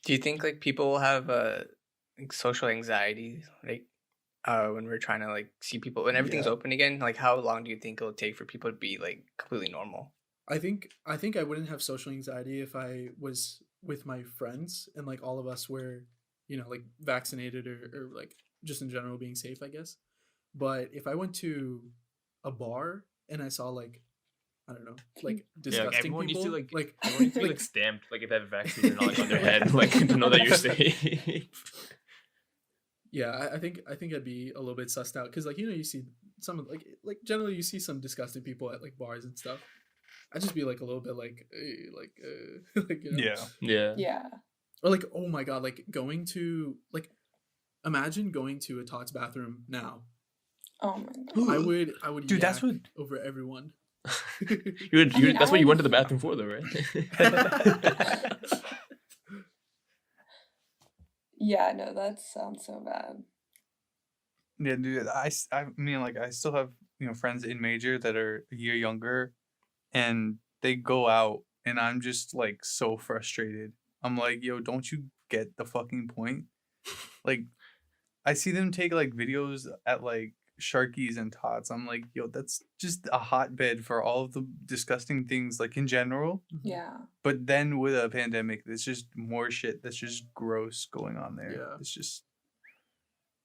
Speaker 4: Do you think like people will have like social anxiety, like when we're trying to like see people when everything's open again? Like, how long do you think it'll take for people to be like completely normal?
Speaker 2: I think I wouldn't have social anxiety if I was with my friends and like all of us were, you know, like vaccinated or like just in general being safe, I guess. But if I went to a bar and I saw like, I don't know, like disgusting
Speaker 5: like everyone
Speaker 2: people,
Speaker 5: needs to like
Speaker 2: like
Speaker 5: everyone needs to be like stamped, like if they have a vaccine or not, like, on their head, like to know that you're safe.
Speaker 2: yeah, I think I'd be a little bit sussed out because like, you know, you see some of like generally you see some disgusting people at like bars and stuff. I'd just be like a little bit like like, you know?
Speaker 1: Yeah.
Speaker 2: Or like, oh my god, like going to like, imagine going to a Tots bathroom now.
Speaker 1: Oh my god.
Speaker 2: I would
Speaker 3: Dude, that's what
Speaker 2: over everyone.
Speaker 5: That's what you went to the bathroom for, though, right?
Speaker 1: Yeah, no, that sounds so bad.
Speaker 3: Yeah, dude. I mean, like, I still have, you know, friends in major that are a year younger, and they go out, and I'm just like so frustrated. I'm like, yo, don't you get the fucking point? Like, I see them take like videos at like Sharkies and Tots. I'm like, yo, that's just a hotbed for all of the disgusting things, like in general.
Speaker 1: Yeah.
Speaker 3: But then with a pandemic, there's just more shit that's just gross going on there.
Speaker 2: Yeah.
Speaker 3: It's just.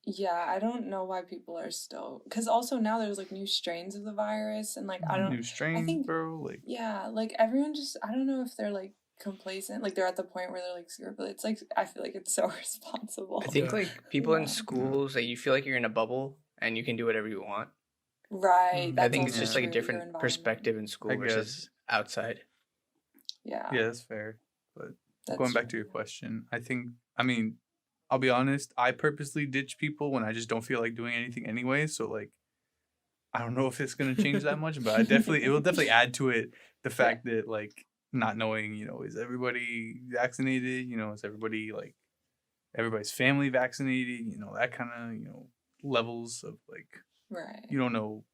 Speaker 1: Yeah, I don't know why people are still, because also now there's like new strains of the virus, and like I don't.
Speaker 3: New strains, bro. Like.
Speaker 1: Yeah, like everyone just, I don't know if they're like complacent, like they're at the point where they're like scared, but it's like I feel like it's so responsible.
Speaker 4: I think like people in schools, like you feel like you're in a bubble and you can do whatever you want.
Speaker 1: Right.
Speaker 4: I think it's just like a different perspective in school versus outside.
Speaker 1: Yeah.
Speaker 3: Yeah, that's fair. But
Speaker 1: That's
Speaker 3: going back to your question, I mean, I'll be honest, I purposely ditch people when I just don't feel like doing anything anyway. So like, I don't know if it's gonna change that much, but it will definitely add to it the fact that like not knowing, you know, is everybody vaccinated? You know, is everybody's family vaccinated? You know, that kind of, you know, levels of like,
Speaker 1: right.
Speaker 3: you don't know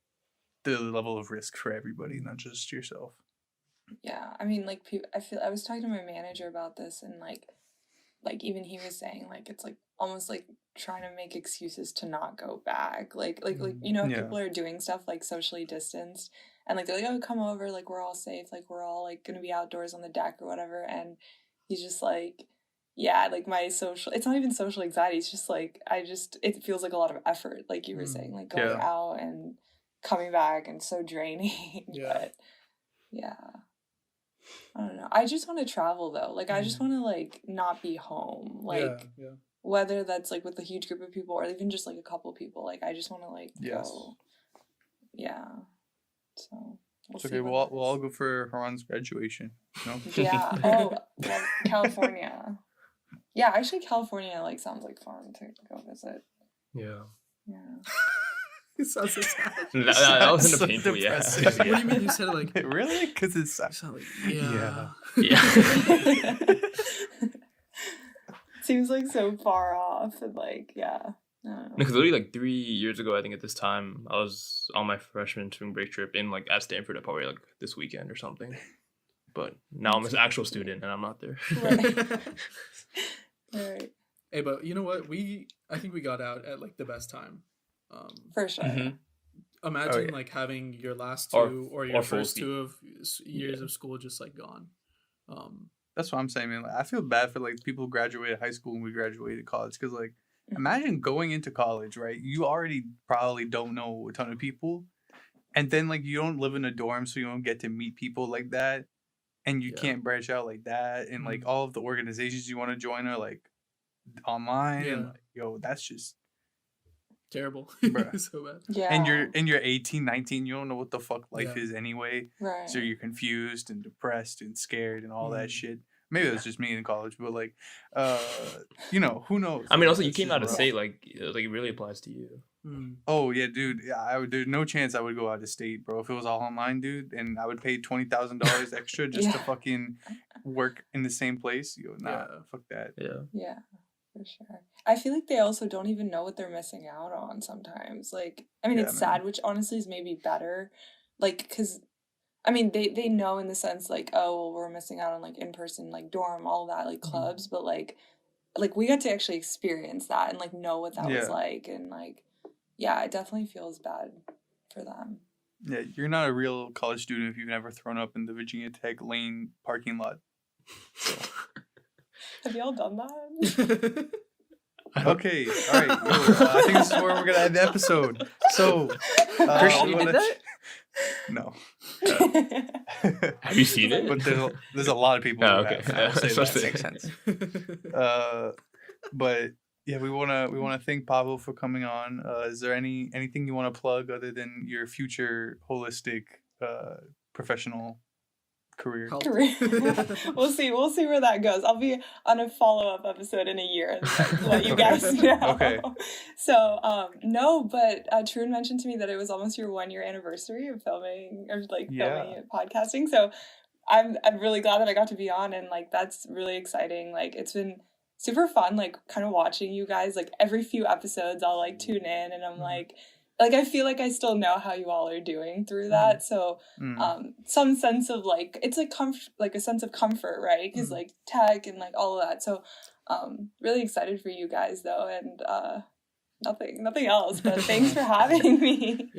Speaker 3: the level of risk for everybody, not just yourself.
Speaker 1: Yeah, I mean, like, I was talking to my manager about this, and like even he was saying like it's like almost like trying to make excuses to not go back, like you know, people are doing stuff like socially distanced, and like they're like, oh, come over, like we're all safe, like we're all like gonna be outdoors on the deck or whatever, and he's just like, yeah, like my it's not even social anxiety, it's just like it feels like a lot of effort, like you were saying, like going out and coming back, and so draining. But yeah, I don't know. I just want to travel though. Like I just want to like not be home. Like whether that's like with a huge group of people or even just like a couple people. Like I just want to like go. Yeah. So
Speaker 3: It's okay. We'll all go for Haran's graduation. No?
Speaker 1: Yeah. Oh, well, California. Yeah, actually, California like sounds like fun to go visit.
Speaker 5: Yeah.
Speaker 1: Yeah.
Speaker 2: It sounds so sad.
Speaker 5: That wasn't a painful,
Speaker 2: What do you mean you said it like
Speaker 3: really? Because it's
Speaker 2: sound like yeah.
Speaker 1: Seems like so far off and like
Speaker 5: Because literally like 3 years ago, I think at this time, I was on my freshman spring break trip in like at Stanford, probably like this weekend or something. But now I'm an actual student and I'm not there.
Speaker 1: Right.
Speaker 2: Hey, but you know what? I think we got out at like the best time.
Speaker 1: For sure.
Speaker 2: Imagine like having your last two or your first 2 of years of school just like gone.
Speaker 3: That's what I'm saying, man. Like, I feel bad for like people who graduated high school and we graduated college, because like imagine going into college, right? You already probably don't know a ton of people, and then like you don't live in a dorm, so you don't get to meet people like that, and you can't branch out like that, and like all of the organizations you want to join are like online, and like, yo, that's just
Speaker 2: terrible. So bad.
Speaker 1: Yeah.
Speaker 3: And you're 18, 19, you don't know what the fuck life is anyway.
Speaker 1: Right.
Speaker 3: So you're confused and depressed and scared and all that shit. Maybe it was just me in college, but like, you know, who knows?
Speaker 5: I mean, also you came out of state, like it really applies to you.
Speaker 3: Oh yeah, dude. Yeah, there's no chance I would go out of state, bro. If it was all online, dude, and I would pay $20,000 extra just to fucking work in the same place. Fuck that.
Speaker 1: Yeah, for sure. I feel like they also don't even know what they're missing out on sometimes. Like, I mean, it's sad, which honestly is maybe better. Like, because, I mean, they know in the sense, like, oh, well, we're missing out on, like, in-person, like, dorm, all that, like, clubs. But, like, we got to actually experience that and, like, know what that was like. And, like, yeah, it definitely feels bad for them.
Speaker 3: Yeah, you're not a real college student if you've never thrown up in the Virginia Tech Lane parking lot. So.
Speaker 1: Have y'all done that?
Speaker 3: Okay, all right. I think this is where we're gonna end the episode. So,
Speaker 4: Christian, you did that?
Speaker 3: No.
Speaker 5: Have you seen it?
Speaker 3: But there's a lot of people.
Speaker 5: Oh,
Speaker 3: who
Speaker 5: okay.
Speaker 3: have. I will say that
Speaker 4: makes sense.
Speaker 3: But yeah, we wanna thank Pablo for coming on. Is there anything you want to plug other than your future holistic professional career?
Speaker 1: We'll see where that goes. I'll be on a follow-up episode in a year and let you guys know.
Speaker 3: Okay.
Speaker 1: So no, but Tarun mentioned to me that it was almost your 1-year anniversary of filming filming podcasting. So I'm really glad that I got to be on, and like that's really exciting. Like it's been super fun, like kind of watching you guys. Like every few episodes I'll like tune in and I'm like I feel like I still know how you all are doing through that. So some sense of like it's like a sense of comfort, right? Because like tech and like all of that. So really excited for you guys though, and nothing else, but thanks for having me.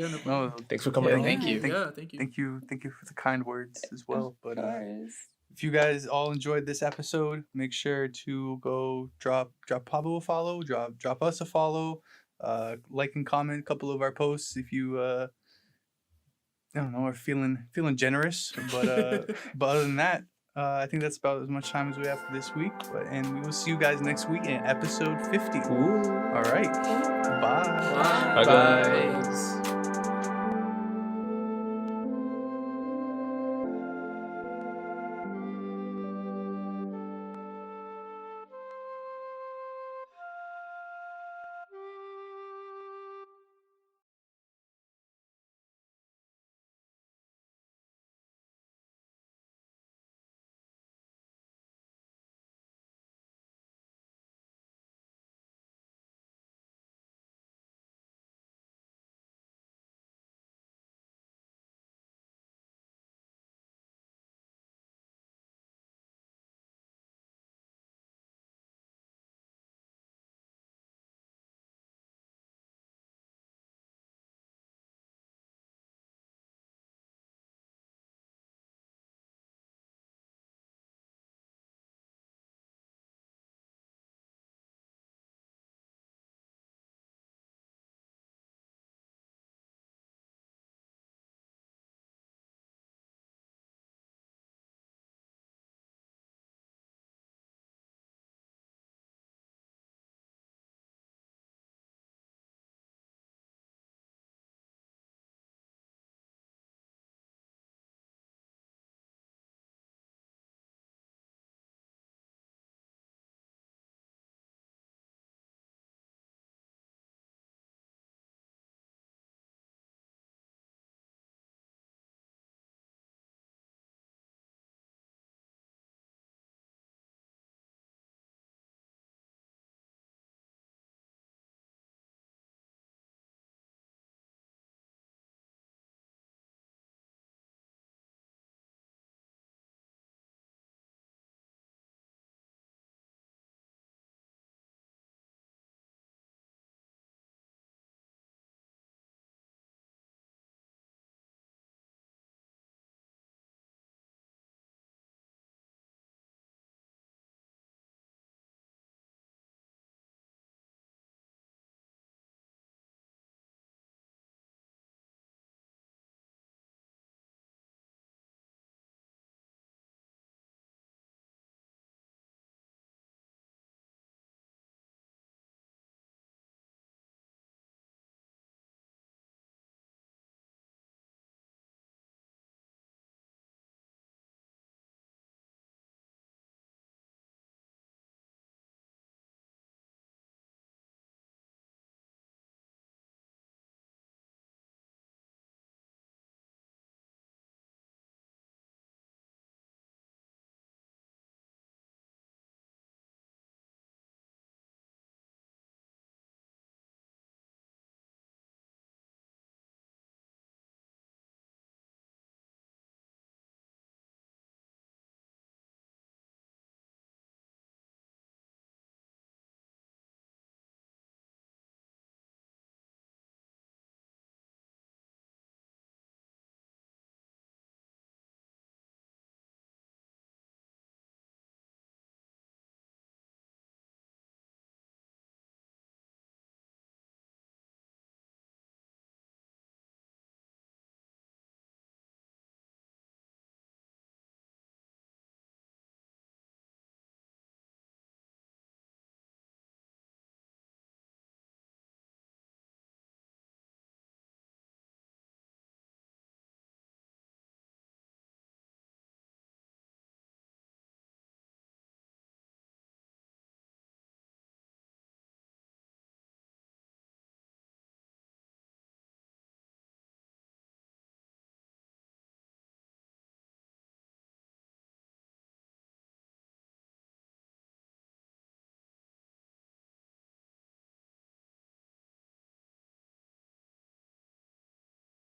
Speaker 5: Thanks for coming on.
Speaker 3: Thank you for the kind words as well. But if you guys all enjoyed this episode, make sure to go drop Pablo a follow, drop us a follow, like and comment a couple of our posts if you I don't know, are feeling generous. But but other than that, I think that's about as much time as we have for this week. And we will see you guys next week in episode 50.
Speaker 5: Ooh.
Speaker 3: All right. Bye.
Speaker 5: Bye guys.